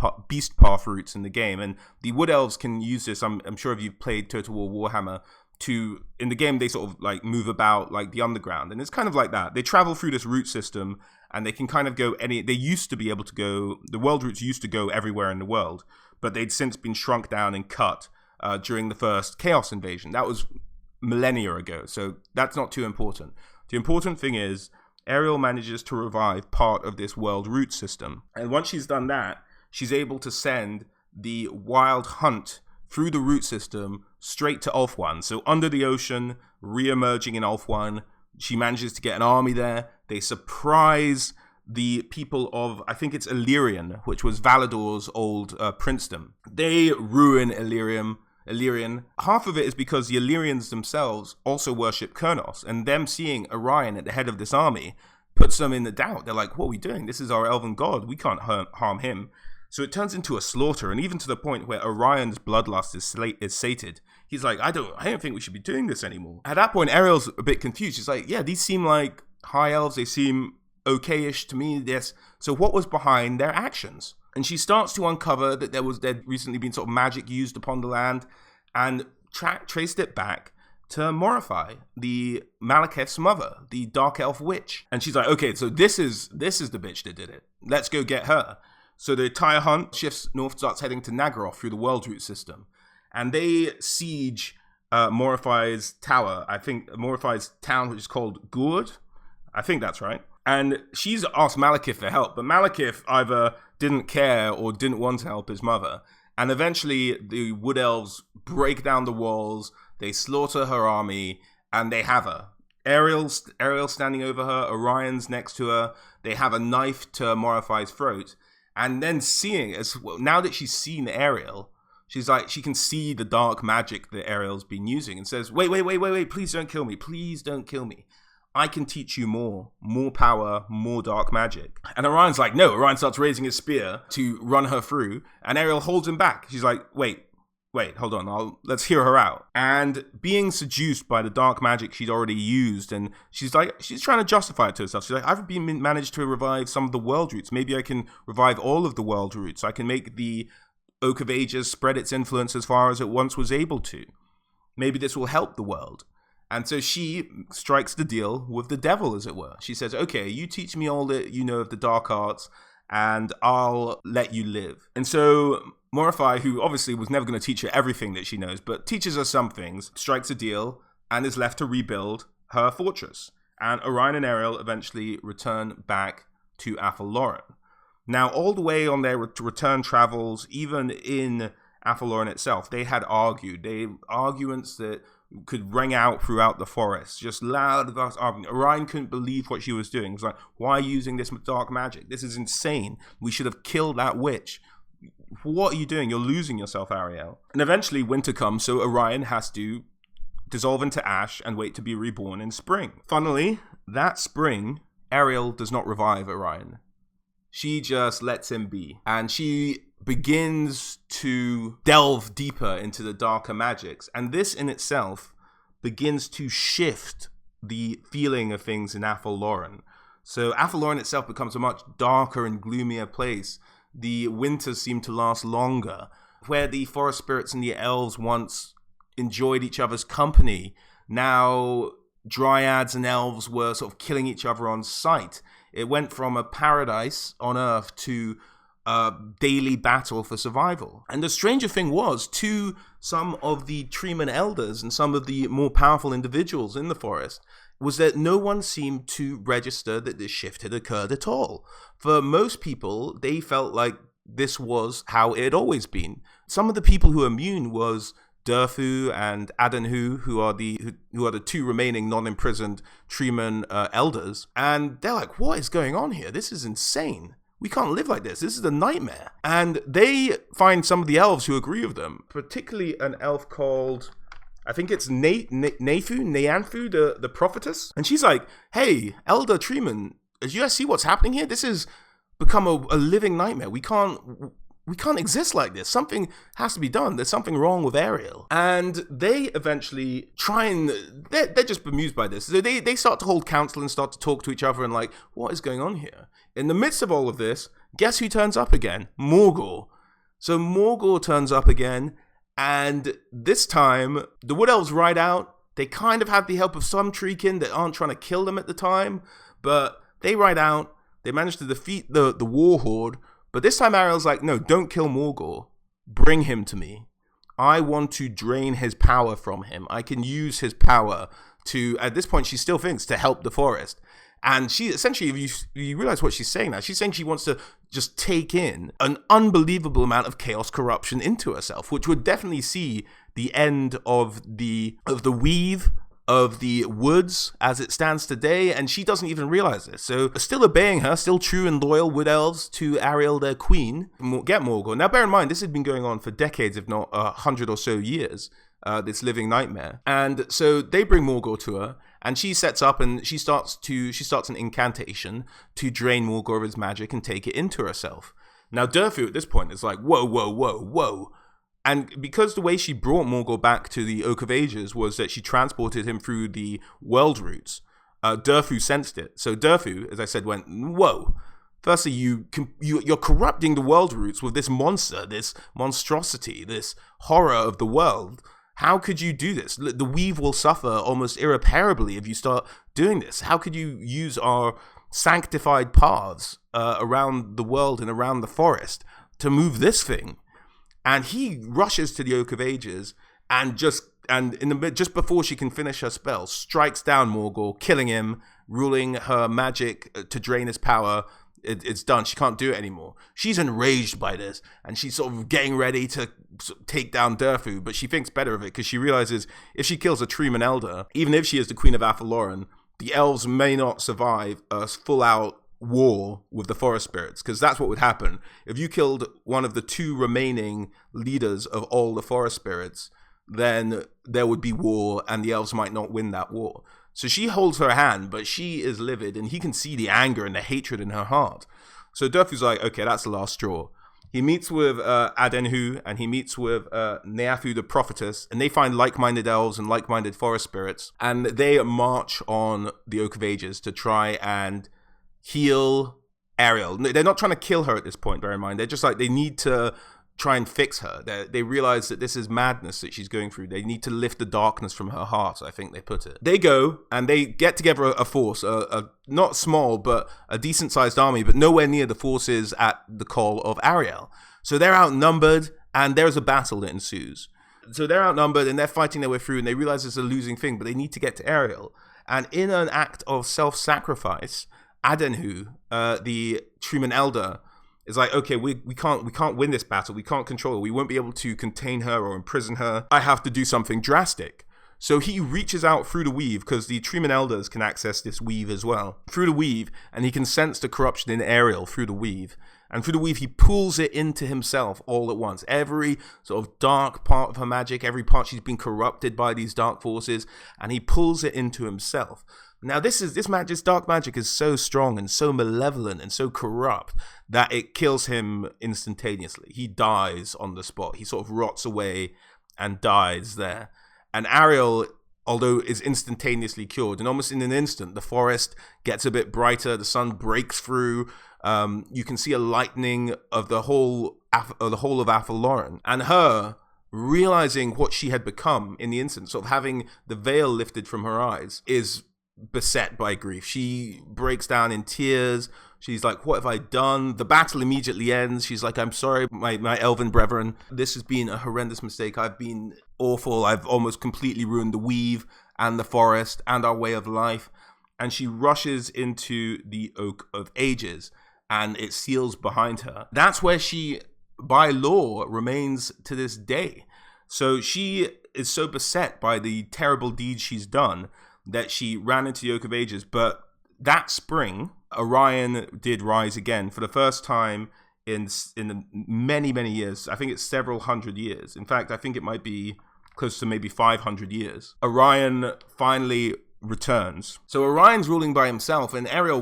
path roots in the game, and the Wood Elves can use this. I'm sure if you've played Total War Warhammer, in the game they sort of like move about like the underground, and it's kind of like that. They travel through this root system, and they can kind of go they used to be able to go, the World Roots used to go everywhere in the world, but they'd since been shrunk down and cut during the first Chaos invasion. That was millennia ago, so that's not too important. The important thing is Ariel manages to revive part of this world root system. And once she's done that, she's able to send the Wild Hunt through the root system straight to Ulthuan. So under the ocean, re-emerging in Ulthuan, she manages to get an army there. They surprise the people of, I think it's Illyrian, which was Valador's old princedom. They ruin Illyrian. Half of it is because the Illyrians themselves also worship Kurnos, and them seeing Orion at the head of this army puts them in the doubt. They're like, what are we doing? This is our elven god. We can't harm him. So it turns into a slaughter, and even to the point where Orion's bloodlust is sated. He's like, I don't think we should be doing this anymore. At that point, Ariel's a bit confused. She's like, yeah, these seem like high elves. They seem okay-ish to me. Yes. So what was behind their actions? And she starts to uncover that there'd recently been sort of magic used upon the land, and traced it back to Morify, the Malekith's mother, the dark elf witch. And she's like, okay, so this is the bitch that did it. Let's go get her. So the entire hunt shifts north, starts heading to Nagaroth through the World Root system, and they siege Morify's tower. I think Morify's town, which is called Gourd. I think that's right. And she's asked Malekith for help, but Malekith either didn't care or didn't want to help his mother. And eventually the Wood Elves break down the walls, they slaughter her army, and they have her. Ariel standing over her, Orion's next to her, they have a knife to Morify's throat. And then now that she's seen Ariel, she's like, she can see the dark magic that Ariel's been using, and says, wait, please don't kill me, please don't kill me. I can teach you more power, more dark magic. And Orion's like, no. Orion starts raising his spear to run her through, and Ariel holds him back. She's like, wait, hold on, let's hear her out. And being seduced by the dark magic she'd already used, and she's trying to justify it to herself. She's like, I've managed to revive some of the world roots. Maybe I can revive all of the world roots. I can make the Oak of Ages spread its influence as far as it once was able to. Maybe this will help the world. And so she strikes the deal with the devil, as it were. She says, okay, you teach me all that you know of the dark arts, and I'll let you live. And so Morify, who obviously was never going to teach her everything that she knows, but teaches her some things, strikes a deal, and is left to rebuild her fortress. And Orion and Ariel eventually return back to Athel Loren. Now, all the way on their return travels, even in Athel Loren itself, they had argued. Arguments that could ring out throughout the forest, just loud argument. Orion couldn't believe what she was doing. He was like, why are you using this dark magic? This is insane. We should have killed that witch. What are you doing? You're losing yourself, Ariel. And eventually winter comes, so Orion has to dissolve into ash and wait to be reborn in spring. Funnily, that spring, Ariel does not revive Orion. She just lets him be. And she begins to delve deeper into the darker magics. And this in itself begins to shift the feeling of things in Athel Loren. So Athel Loren itself becomes a much darker and gloomier place. The winters seem to last longer. where the forest spirits and the elves once enjoyed each other's company, now dryads and elves were sort of killing each other on sight. It went from a paradise on Earth to a daily battle for survival. And the stranger thing was, to some of the treeman elders and some of the more powerful individuals in the forest, was that no one seemed to register that this shift had occurred at all. For most people, they felt like this was how it had always been. Some of the people who were immune was Durfu and Adenhu, who are the two remaining non-imprisoned treeman elders. And they're like, what is going on here? This is insane. We can't live like this. This is a nightmare. And they find some of the elves who agree with them, particularly an elf called, I think it's Neanthu, the prophetess. And she's like, hey, Elder Treeman, as you guys see what's happening here? This has become a living nightmare. We can't exist like this. Something has to be done. There's something wrong with Ariel. And they eventually they're just bemused by this. So they start to hold council and start to talk to each other and like, what is going on here? In the midst of all of this, guess who turns up again? Morgor. So Morgor turns up again, and this time, the Wood Elves ride out. They kind of have the help of some treekin that aren't trying to kill them at the time, but they ride out. They manage to defeat the war horde. But this time Ariel's like, no, don't kill Morgor. Bring him to me. I want to drain his power from him. I can use his power to, at this point she still thinks, to help the forest. And she essentially, if you realize what she's saying now, she's saying she wants to just take in an unbelievable amount of chaos corruption into herself, which would definitely see the end of the weave of the woods as it stands today, and she doesn't even realize this. So still obeying her, still true and loyal Wood Elves to Ariel, their queen, get Morgor. Now bear in mind, this had been going on for decades, if not 100 or so years, this living nightmare. And so they bring Morgor to her, and she sets up and she starts an incantation to drain Morgor of his magic and take it into herself. Now Durfu at this point is like, whoa, whoa, whoa, whoa. And because the way she brought Morgor back to the Oak of Ages was that she transported him through the world roots, Durfu sensed it. So Durfu, as I said, went, whoa. Firstly, you're corrupting the world roots with this monster, this monstrosity, this horror of the world. How could you do this? The weave will suffer almost irreparably if you start doing this. How could you use our sanctified paths around the world and around the forest to move this thing? And he rushes to the Oak of Ages and just before she can finish her spell, strikes down Morgor, killing him, ruling her magic to drain his power. It's done. She can't do it anymore. She's enraged by this, and she's sort of getting ready to take down Durfu, but she thinks better of it because she realizes if she kills a Treeman Elder, even if she is the Queen of Athel, Loren, the elves may not survive a full-out war with the forest spirits, because that's what would happen. If you killed one of the two remaining leaders of all the forest spirits, then there would be war, and the elves might not win that war. So she holds her hand, but she is livid, and he can see the anger and the hatred in her heart. So Durfu's like, okay, that's the last straw. He meets with Adenhu, and he meets with Neanthu the prophetess, and they find like-minded elves and like-minded forest spirits, and they march on the Oak of Ages to try and heal Ariel. They're not trying to kill her at this point, bear in mind. They're just like, they need to try and fix her. They realize that this is madness that she's going through. They need to lift the darkness from her heart, I think they put it. They go and they get together a force, a not small, but a decent-sized army, but nowhere near the forces at the call of Ariel. So they're outnumbered, and there's a battle that ensues. So they're outnumbered, and they're fighting their way through, and they realize it's a losing thing, but they need to get to Ariel. And in an act of self-sacrifice, Adenhu, the Treeman Elder, is like, okay, we can't win this battle. We can't control her. We won't be able to contain her or imprison her. I have to do something drastic. So he reaches out through the weave, because the Treeman Elders can access this weave as well, through the weave, and he can sense the corruption in Ariel through the weave. And through the weave, he pulls it into himself all at once. Every sort of dark part of her magic, every part she's been corrupted by these dark forces, and he pulls it into himself. Now, this dark magic is so strong and so malevolent and so corrupt that it kills him instantaneously. He dies on the spot. He sort of rots away and dies there. And Ariel, although is instantaneously cured, and almost in an instant, the forest gets a bit brighter. The sun breaks through. You can see a lightening of the whole the whole of Athel Loren, and her realizing what she had become in the instant, sort of having the veil lifted from her eyes, is beset by grief. She breaks down in tears. She's like, what have I done? The battle immediately ends. She's like, I'm sorry, my elven brethren. This has been a horrendous mistake. I've been awful. I've almost completely ruined the weave and the forest and our way of life. And she rushes into the Oak of Ages, and it seals behind her. That's where she, by law, remains to this day. So she is so beset by the terrible deeds she's done that she ran into the Oak of Ages. But that spring, Orion did rise again for the first time in many, many years. I think it's several hundred years. In fact, I think it might be close to maybe 500 years. Orion finally returns. So Orion's ruling by himself, and Ariel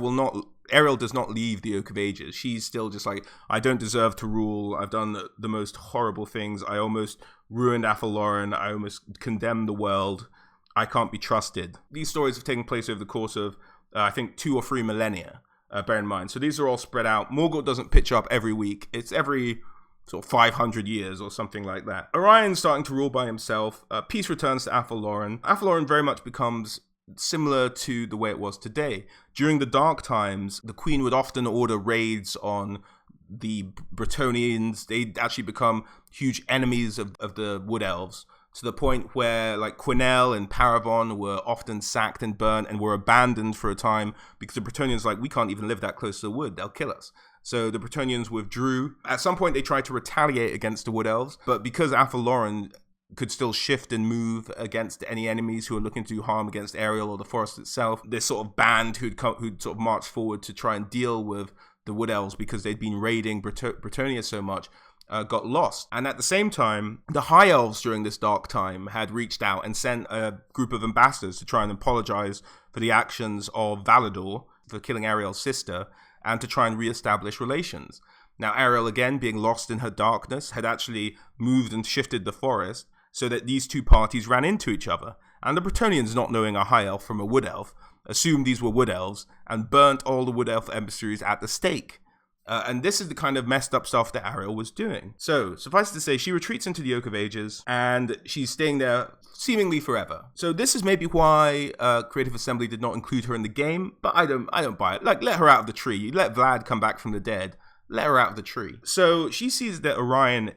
does not leave the Oak of Ages. She's still just like, I don't deserve to rule. I've done the most horrible things. I almost ruined Athel Loren. I almost condemned the world. I can't be trusted. These stories have taken place over the course of, I think, 2 or 3 millennia, bear in mind. So these are all spread out. Morgort doesn't pitch up every week. It's every sort of 500 years or something like that. Orion's starting to rule by himself. Peace returns to Athel Loren. Athel Loren very much becomes similar to the way it was today. During the Dark Times, the Queen would often order raids on the Bretonnians. They'd actually become huge enemies of the Wood Elves, to the point where like Quinnell and Paravon were often sacked and burnt and were abandoned for a time because the Bretonnians were like, we can't even live that close to the wood, they'll kill us. So the Bretonnians withdrew. At some point they tried to retaliate against the Wood Elves, but because Athel Loren could still shift and move against any enemies who are looking to do harm against Ariel or the forest itself, this sort of band who'd sort of marched forward to try and deal with the Wood Elves because they'd been raiding Bretonnia so much, got lost. And at the same time, the High Elves during this dark time had reached out and sent a group of ambassadors to try and apologize for the actions of Valador for killing Ariel's sister and to try and reestablish relations. Now, Ariel, again, being lost in her darkness, had actually moved and shifted the forest so that these two parties ran into each other. And the Bretonnians, not knowing a High Elf from a Wood Elf, assumed these were Wood Elves and burnt all the Wood Elf emissaries at the stake. And this is the kind of messed up stuff that Ariel was doing. So, suffice to say, she retreats into the Oak of Ages, and she's staying there seemingly forever. So this is maybe why Creative Assembly did not include her in the game, but I don't buy it. Like, let her out of the tree. You let Vlad come back from the dead. Let her out of the tree. So she sees that Orion,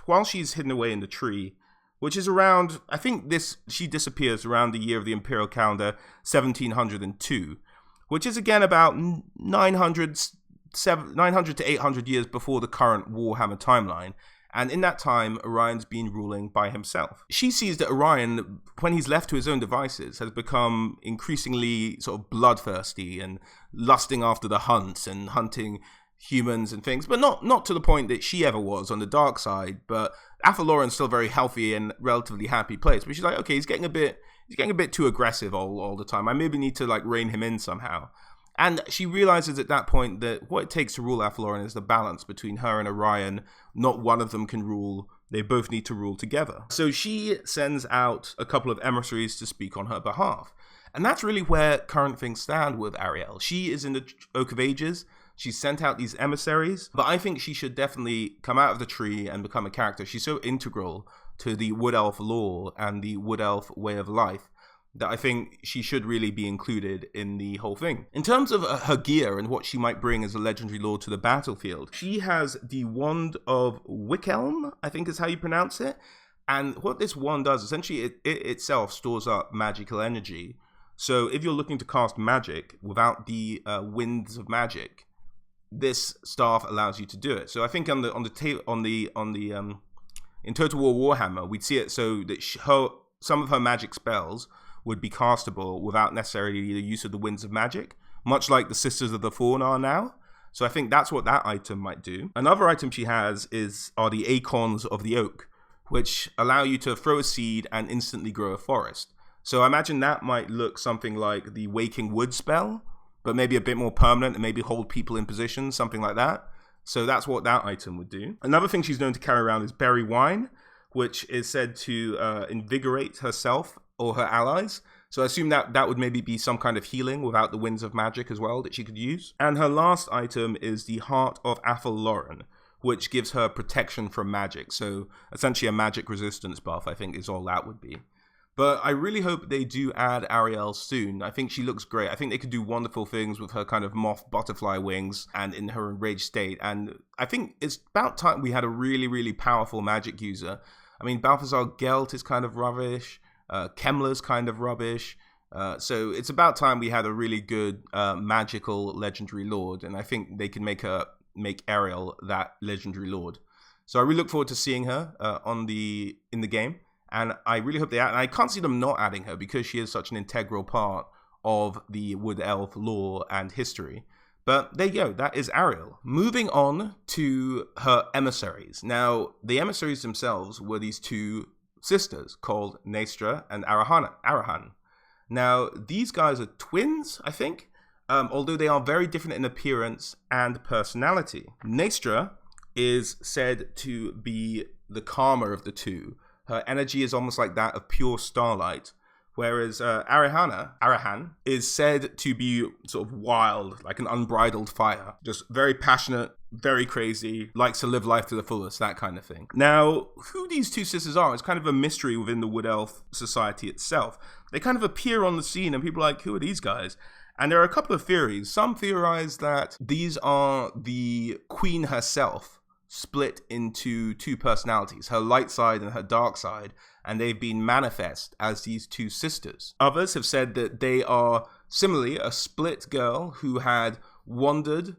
while she's hidden away in the tree, which is around, I think she disappears around the year of the Imperial calendar, 1702, which is again about 900 to 800 years before the current Warhammer timeline. And in that time, Orion's been ruling by himself. She sees that Orion, when he's left to his own devices, has become increasingly sort of bloodthirsty and lusting after the hunt and hunting humans and things, but not to the point that she ever was on the dark side. But Athel Loren's still very healthy and relatively happy place. But she's like, okay, he's getting a bit too aggressive all the time. I maybe need to like rein him in somehow. And she realizes at that point that what it takes to rule Athel Loren is the balance between her and Orion. Not one of them can rule. They both need to rule together. So she sends out a couple of emissaries to speak on her behalf. And that's really where current things stand with Ariel. She is in the Oak of Ages. She's sent out these emissaries, but I think she should definitely come out of the tree and become a character. She's so integral to the Wood Elf lore and the Wood Elf way of life that I think she should really be included in the whole thing. In terms of her gear and what she might bring as a legendary lord to the battlefield, she has the Wand of Wickelm, I think is how you pronounce it. And what this wand does, essentially, it itself stores up magical energy. So if you're looking to cast magic without the winds of magic, this staff allows you to do it. So I think in Total War Warhammer, we'd see it so that some of her magic spells would be castable without necessarily the use of the winds of magic, much like the Sisters of the Fawn are now. So I think that's what that item might do. Another item she has are the Acorns of the Oak, which allow you to throw a seed and instantly grow a forest. So I imagine that might look something like the Waking Wood spell, but maybe a bit more permanent and maybe hold people in position, something like that. So that's what that item would do. Another thing she's known to carry around is berry wine, which is said to invigorate herself or her allies. So I assume that would maybe be some kind of healing without the winds of magic as well that she could use. And her last item is the Heart of Athel Loren, which gives her protection from magic. So essentially a magic resistance buff, I think, is all that would be. But I really hope they do add Ariel soon. I think she looks great. I think they could do wonderful things with her kind of moth butterfly wings and in her enraged state. And I think it's about time we had a really, really powerful magic user. I mean, Balthazar Gelt is kind of rubbish. Kemler's kind of rubbish. So it's about time we had a really good magical legendary lord. And I think they can make Ariel that legendary lord. So I really look forward to seeing her in the game. And I really hope they add, and I can't see them not adding her because she is such an integral part of the Wood Elf lore and history. But there you go, that is Ariel. Moving on to her emissaries. Now, the emissaries themselves were these two sisters called Nestra and Arahan. Now, these guys are twins, I think, although they are very different in appearance and personality. Nestra is said to be the calmer of the two. Her energy is almost like that of pure starlight, whereas Arahan is said to be sort of wild, like an unbridled fire. Just very passionate, very crazy, likes to live life to the fullest, that kind of thing. Now, who these two sisters are is kind of a mystery within the Wood Elf society itself. They kind of appear on the scene and people are like, who are these guys? And there are a couple of theories. Some theorize that these are the queen herself, split into two personalities, her light side and her dark side, and they've been manifest as these two sisters. Others have said that they are similarly a split girl who had wandered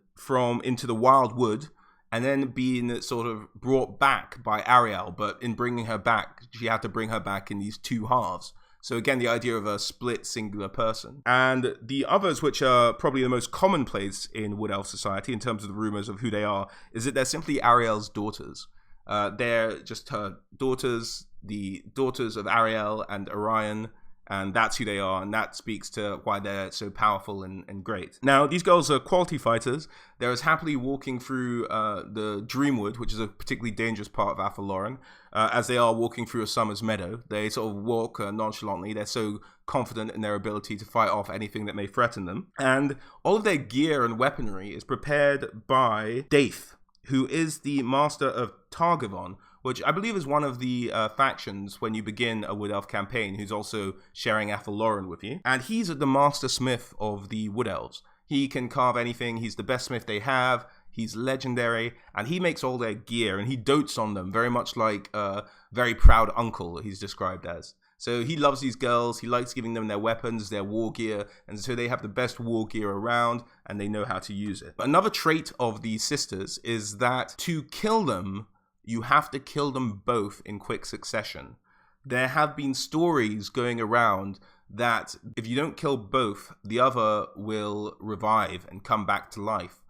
into the wild wood and then been sort of brought back by Ariel, but in bringing her back, she had to bring her back in these two halves. So again, the idea of a split singular person. And the others, which are probably the most commonplace in Wood Elf society in terms of the rumors of who they are, is that they're simply Ariel's daughters. They're just her daughters, the daughters of Ariel and Orion, and that's who they are, and that speaks to why they're so powerful and great. Now, these girls are quality fighters. They're as happily walking through the Dreamwood, which is a particularly dangerous part of Athel Loren, as they are walking through a summer's meadow. They sort of walk nonchalantly. They're so confident in their ability to fight off anything that may threaten them. And all of their gear and weaponry is prepared by Daith, who is the master of Targavon, which I believe is one of the factions when you begin a Wood Elf campaign, who's also sharing Athel Loren with you. And he's the master smith of the Wood Elves. He can carve anything. He's the best smith they have. He's legendary, and he makes all their gear, and he dotes on them, very much like a very proud uncle, he's described as. So he loves these girls, he likes giving them their weapons, their war gear, and so they have the best war gear around, and they know how to use it. But another trait of these sisters is that to kill them, you have to kill them both in quick succession. There have been stories going around that if you don't kill both, the other will revive and come back to life.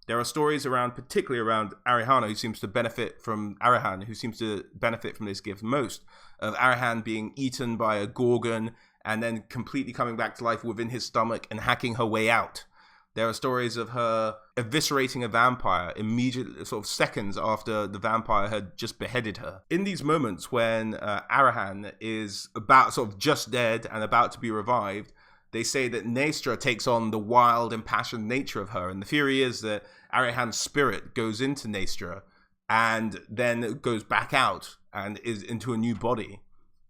There are stories particularly around Arahan, who seems to benefit from this gift most, of Arahan being eaten by a gorgon and then completely coming back to life within his stomach and hacking her way out. There are stories of her eviscerating a vampire immediately, sort of seconds after the vampire had just beheaded her. In these moments when Arahan is about sort of just dead and about to be revived, they say that Nestra takes on the wild, impassioned nature of her. And the theory is that Arahan's spirit goes into Nestra and then goes back out and is into a new body.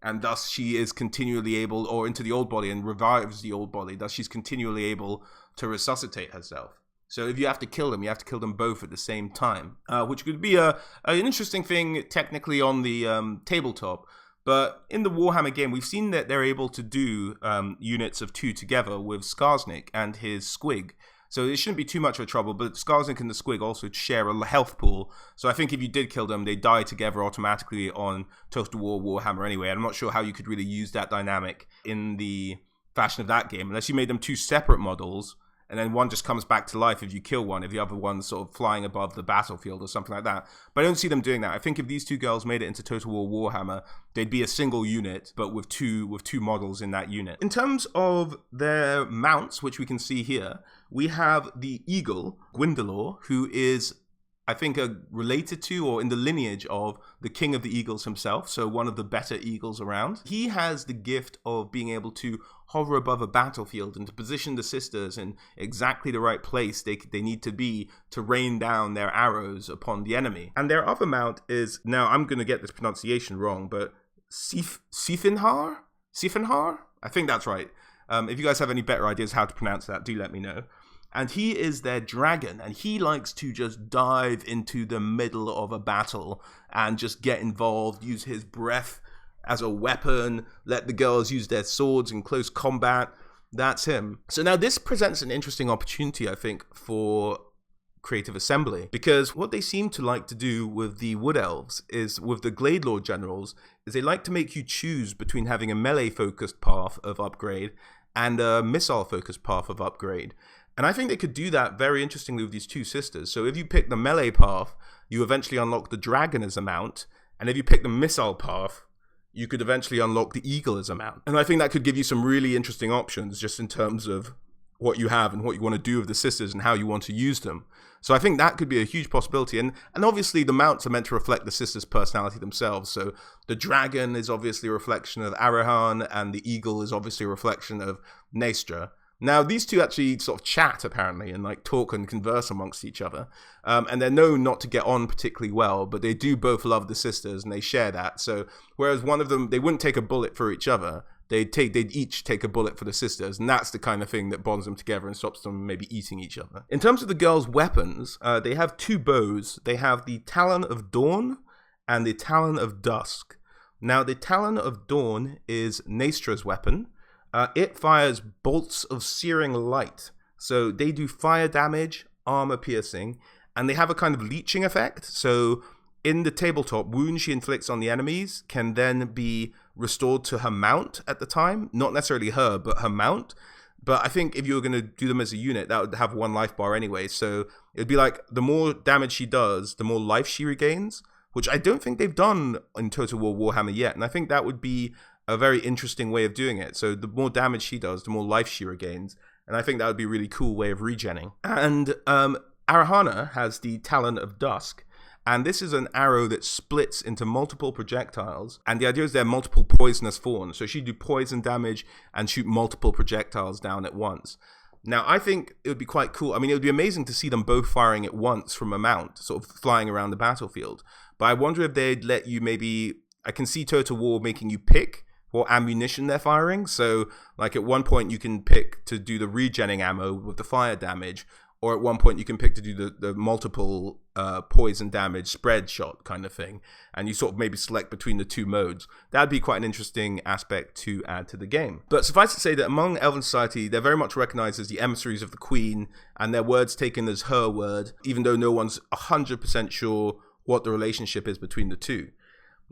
And thus she is continually able, or into the old body and revives the old body. Thus she's continually able to resuscitate herself. So if you have to kill them, you have to kill them both at the same time, which could be an interesting thing technically on the tabletop. But in the Warhammer game, we've seen that they're able to do units of two together with Skarsnik and his Squig. So it shouldn't be too much of a trouble, but Skarsnik and the Squig also share a health pool. So I think if you did kill them, they die together automatically on Total War Warhammer anyway. I'm not sure how you could really use that dynamic in the fashion of that game, unless you made them two separate models, and then one just comes back to life if you kill one, if the other one's sort of flying above the battlefield or something like that. But I don't see them doing that. I think if these two girls made it into Total War Warhammer, they'd be a single unit, but with two models in that unit. In terms of their mounts, which we can see here, we have the Eagle, Gwendolor, who is I think are related to or in the lineage of the king of the eagles himself, so one of the better eagles around. He has the gift of being able to hover above a battlefield and to position the sisters in exactly the right place they need to be to rain down their arrows upon the enemy. And their other mount is, now I'm going to get this pronunciation wrong, but Sifinhar? I think that's right. If you guys have any better ideas how to pronounce that, do let me know. And he is their dragon, and he likes to just dive into the middle of a battle and just get involved, use his breath as a weapon, let the girls use their swords in close combat. That's him. So now this presents an interesting opportunity, I think, for Creative Assembly, because what they seem to like to do with the Wood Elves is, with the Glade Lord generals, is they like to make you choose between having a melee-focused path of upgrade and a missile-focused path of upgrade. And I think they could do that very interestingly with these two sisters. So if you pick the melee path, you eventually unlock the dragon as a mount. And if you pick the missile path, you could eventually unlock the eagle as a mount. And I think that could give you some really interesting options just in terms of what you have and what you want to do with the sisters and how you want to use them. So I think that could be a huge possibility. And obviously the mounts are meant to reflect the sisters' personality themselves. So the dragon is obviously a reflection of Arahan, and the eagle is obviously a reflection of Naestra. Now, these two actually sort of chat, apparently, and like talk and converse amongst each other. And they're known not to get on particularly well, but they do both love the sisters, and they share that. So, whereas one of them, they wouldn't take a bullet for each other, they'd each take a bullet for the sisters, and that's the kind of thing that bonds them together and stops them maybe eating each other. In terms of the girls' weapons, they have two bows. They have the Talon of Dawn and the Talon of Dusk. Now, the Talon of Dawn is Naestra's weapon. It fires bolts of searing light. So they do fire damage, armor piercing, and they have a kind of leeching effect. So in the tabletop, wounds she inflicts on the enemies can then be restored to her mount at the time. Not necessarily her, but her mount. But I think if you were going to do them as a unit, that would have one life bar anyway. So it'd be like the more damage she does, the more life she regains, which I don't think they've done in Total War Warhammer yet. And I think that would be a very interesting way of doing it. So the more damage she does, the more life she regains. And I think that would be a really cool way of regenning. And Arahana has the Talon of Dusk. And this is an arrow that splits into multiple projectiles. And the idea is they're multiple poisonous forms. So she'd do poison damage and shoot multiple projectiles down at once. Now, I think it would be quite cool. I mean, it would be amazing to see them both firing at once from a mount, sort of flying around the battlefield. But I wonder if they'd let you maybe... I can see Total War making you pick what ammunition they're firing. So, like, at one point you can pick to do the regenning ammo with the fire damage, or at one point you can pick to do the multiple poison damage spread shot kind of thing, and you sort of maybe select between the two modes. That'd be quite an interesting aspect to add to the game. But suffice to say that among Elven society, they're very much recognized as the emissaries of the Queen, and their word's taken as her word, even though no one's 100% sure what the relationship is between the two.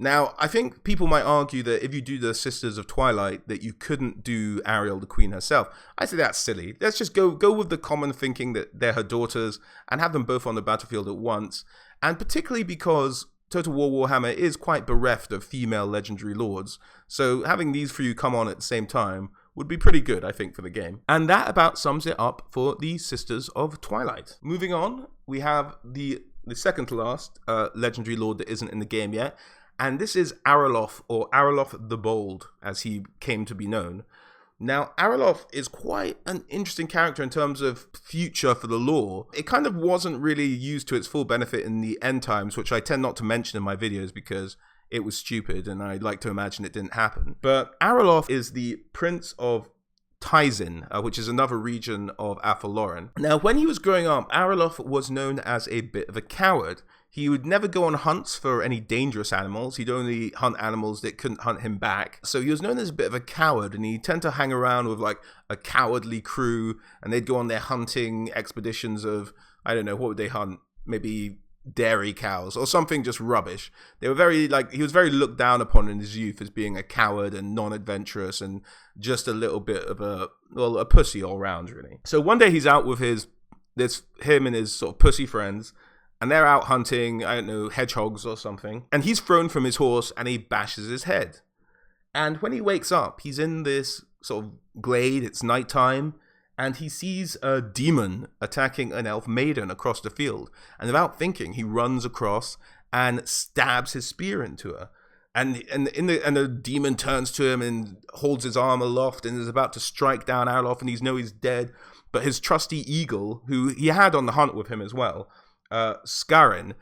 Now, I think people might argue that if you do the Sisters of Twilight, that you couldn't do Ariel, the Queen herself. I say that's silly. Let's just go with the common thinking that they're her daughters and have them both on the battlefield at once. And particularly because Total War Warhammer is quite bereft of female legendary lords. So having these three come on at the same time would be pretty good, I think, for the game. And that about sums it up for the Sisters of Twilight. Moving on, we have the second to last legendary lord that isn't in the game yet. And this is Araloth, or Araloth the Bold, as he came to be known. Now, Araloth is quite an interesting character in terms of future for the lore. It kind of wasn't really used to its full benefit in the end times, which I tend not to mention in my videos because it was stupid and I like to imagine it didn't happen. But Araloth is the Prince of Tizen, which is another region of Athel Loren. Now, when he was growing up, Araloth was known as a bit of a coward. He would never go on hunts for any dangerous animals. He'd only hunt animals that couldn't hunt him back. So he was known as a bit of a coward, and he tended to hang around with like a cowardly crew, and they'd go on their hunting expeditions of, I don't know, what would they hunt? Maybe dairy cows or something just rubbish. They were very he was very looked down upon in his youth as being a coward and non-adventurous and just a little bit of a pussy all round, really. So one day he's out with him and his sort of pussy friends, and they're out hunting, I don't know, hedgehogs or something. And he's thrown from his horse and he bashes his head. And when he wakes up, he's in this sort of glade, it's nighttime, and he sees a demon attacking an elf maiden across the field. And without thinking, he runs across and stabs his spear into her. And the demon turns to him and holds his arm aloft and is about to strike down Araloth, and he's dead. But his trusty eagle, who he had on the hunt with him as well, Skarin,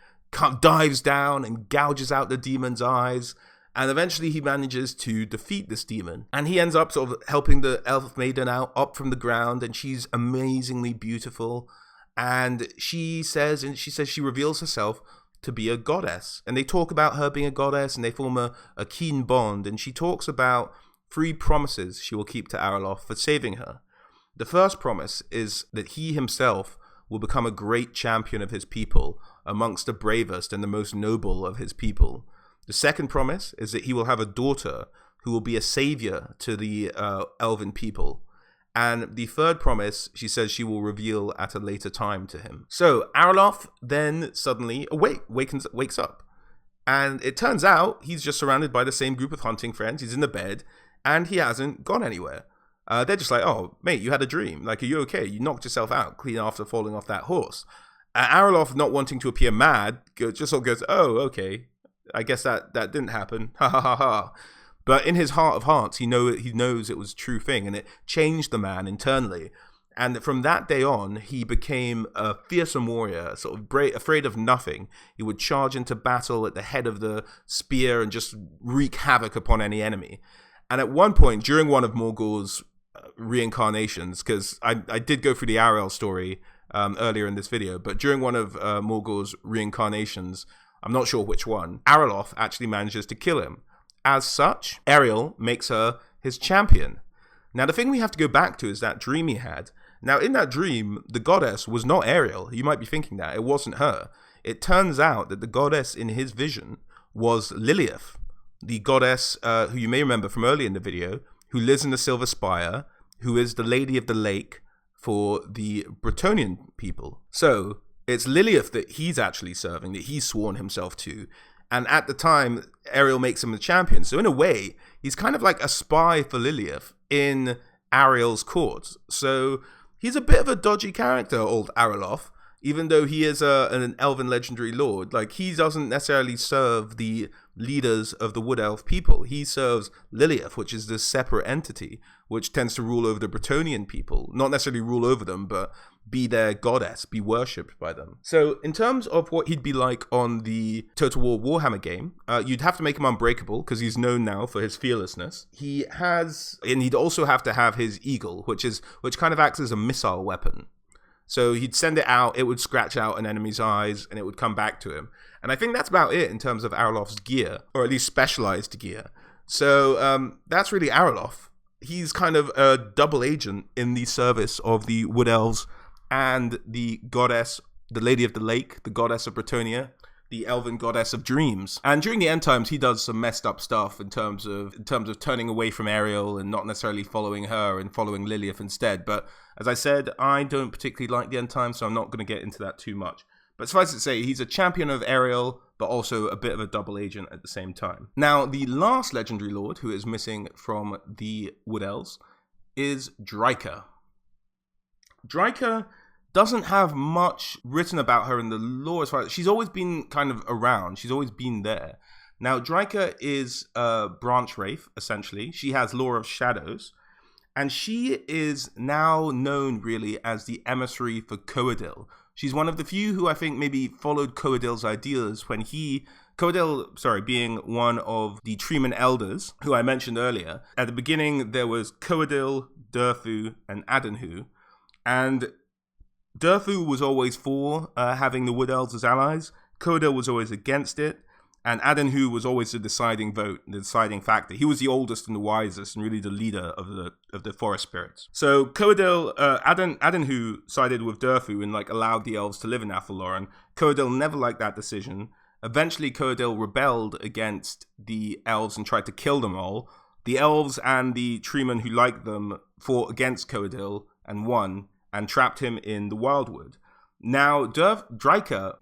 dives down and gouges out the demon's eyes. And eventually he manages to defeat this demon. And he ends up sort of helping the elf maiden out up from the ground. And she's amazingly beautiful. And she says she reveals herself to be a goddess. And they talk about her being a goddess, and they form a keen bond. And she talks about 3 promises she will keep to Araloth for saving her. The first promise is that he himself will become a great champion of his people, amongst the bravest and the most noble of his people. The second promise is that he will have a daughter who will be a savior to the elven people. And the third promise, she says she will reveal at a later time to him. So Araloth then suddenly wakes up. And it turns out he's just surrounded by the same group of hunting friends. He's in the bed, and he hasn't gone anywhere. They're just like, oh, mate, you had a dream. Like, are you okay? You knocked yourself out clean after falling off that horse. Araloth, not wanting to appear mad, just sort of goes, oh, okay. I guess that didn't happen. Ha ha ha ha. But in his heart of hearts, he knows it was a true thing, and it changed the man internally. And from that day on, he became a fearsome warrior, sort of afraid of nothing. He would charge into battle at the head of the spear and just wreak havoc upon any enemy. And at one point, during one of Morgul's reincarnations, because I did go through the Ariel story earlier in this video, but during one of Morgul's reincarnations, I'm not sure which one, Araloth actually manages to kill him. As such, Ariel makes her his champion. Now, the thing we have to go back to is that dream he had. Now, in that dream, the goddess was not Ariel. You might be thinking that. It wasn't her. It turns out that the goddess in his vision was Lilith, the goddess who you may remember from earlier in the video, who lives in the Silver Spire, who is the Lady of the Lake for the Bretonnian people. So it's Lilith that he's actually serving, that he's sworn himself to. And at the time, Ariel makes him the champion. So in a way, he's kind of like a spy for Lilith in Ariel's court. So he's a bit of a dodgy character, old Araloth, even though he is an elven legendary lord. Like, he doesn't necessarily serve the leaders of the Wood Elf people. He serves Lilith, which is this separate entity, which tends to rule over the Bretonnian people. Not necessarily rule over them, but be their goddess, be worshipped by them. So in terms of what he'd be like on the Total War Warhammer game, you'd have to make him unbreakable, because he's known now for his fearlessness. And he'd also have to have his eagle, which kind of acts as a missile weapon. So he'd send it out, it would scratch out an enemy's eyes, and it would come back to him. And I think that's about it in terms of Araloth's gear, or at least specialized gear. So that's really Araloth. He's kind of a double agent in the service of the Wood Elves and the goddess, the Lady of the Lake, the goddess of Bretonnia, the elven goddess of dreams. And during the end times, he does some messed up stuff in terms of turning away from Ariel and not necessarily following her and following Lilith instead. But as I said, I don't particularly like the end times, so I'm not going to get into that too much. But suffice it to say, he's a champion of Ariel, but also a bit of a double agent at the same time. Now, the last legendary lord who is missing from the Wood Elves is Draika. Draika doesn't have much written about her in the lore as far as she's always been kind of around. She's always been there. Now, Draika is a branch wraith, essentially. She has lore of shadows, and she is now known really as the emissary for Coadil. She's one of the few who I think maybe followed Coadil's ideas when being one of the Treeman elders, who I mentioned earlier. At the beginning, there was Coadil, Durthu, and Adenhu, and Durthu was always for having the Wood Elves as allies. Coadil was always against it. And Adenhu was always the deciding vote, the deciding factor. He was the oldest and the wisest and really the leader of the forest spirits. So Coadil, Adenhu sided with Durthu and allowed the elves to live in Athel Loren. Coadil never liked that decision. Eventually Coadil rebelled against the elves and tried to kill them all. The elves and the treemen who liked them fought against Coadil and won, and trapped him in the Wildwood. Now, Draika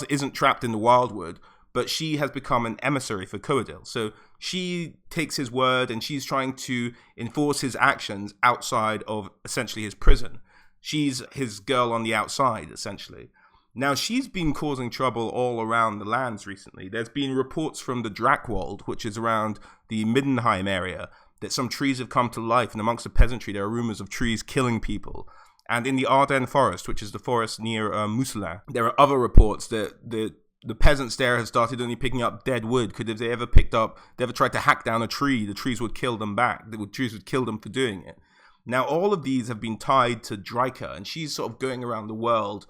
isn't trapped in the Wildwood, but she has become an emissary for Coadil. So she takes his word and she's trying to enforce his actions outside of essentially his prison. She's his girl on the outside, essentially. Now, she's been causing trouble all around the lands recently. There's been reports from the Drakwold, which is around the Middenheim area, that some trees have come to life, and amongst the peasantry there are rumors of trees killing people. And in the Ardennes forest, which is the forest near Mousselin, there are other reports that the peasants there have started only picking up dead wood, because if they ever tried to hack down a tree, the trees would kill them back. The trees would kill them for doing it. Now, all of these have been tied to Draika, and she's sort of going around the world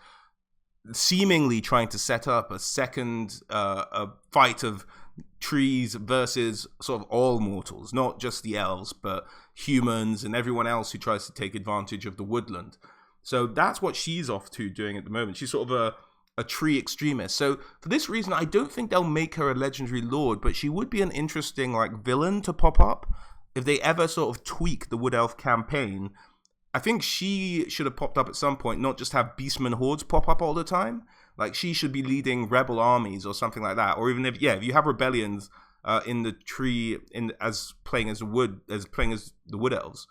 seemingly trying to set up a second a fight of trees versus sort of all mortals, not just the elves, but humans and everyone else who tries to take advantage of the woodland. So that's what she's off to doing at the moment. She's sort of a tree extremist. So for this reason, I don't think they'll make her a legendary lord, but she would be an interesting villain to pop up if they ever sort of tweak the Wood Elf campaign. I think she should have popped up at some point, not just have beastmen hordes pop up all the time. She should be leading rebel armies or something like that. Or even if you have rebellions in the tree as playing as the Wood Elves,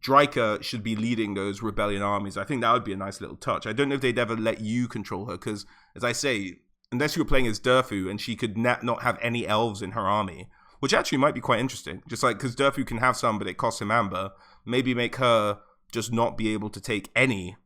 Draika should be leading those rebellion armies. I think that would be a nice little touch. I don't know if they'd ever let you control her, because, as I say, unless you were playing as Durfu and she could not have any elves in her army, which actually might be quite interesting. Just because Durfu can have some, but it costs him amber, maybe make her just not be able to take any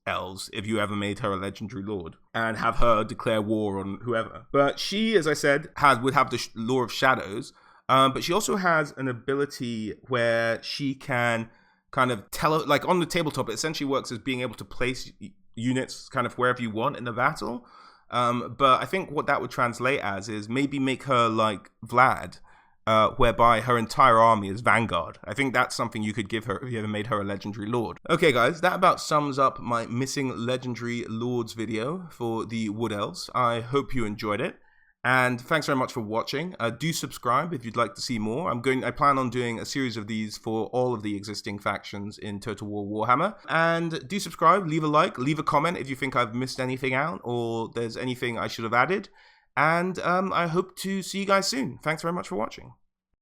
elves if you ever made her a legendary lord, and have her declare war on whoever. But she, as I said, would have the Law of Shadows, but she also has an ability where she can kind of tell, on the tabletop, it essentially works as being able to place units kind of wherever you want in the battle. But I think what that would translate as is maybe make her like Vlad, whereby her entire army is Vanguard. I think that's something you could give her if you ever made her a legendary lord. Okay, guys, that about sums up my missing legendary lords video for the Wood Elves. I hope you enjoyed it, and thanks very much for watching. Do subscribe if you'd like to see more. I plan on doing a series of these for all of the existing factions in Total War Warhammer. And do subscribe, leave a like, leave a comment if you think I've missed anything out or there's anything I should have added. And I hope to see you guys soon. Thanks very much for watching.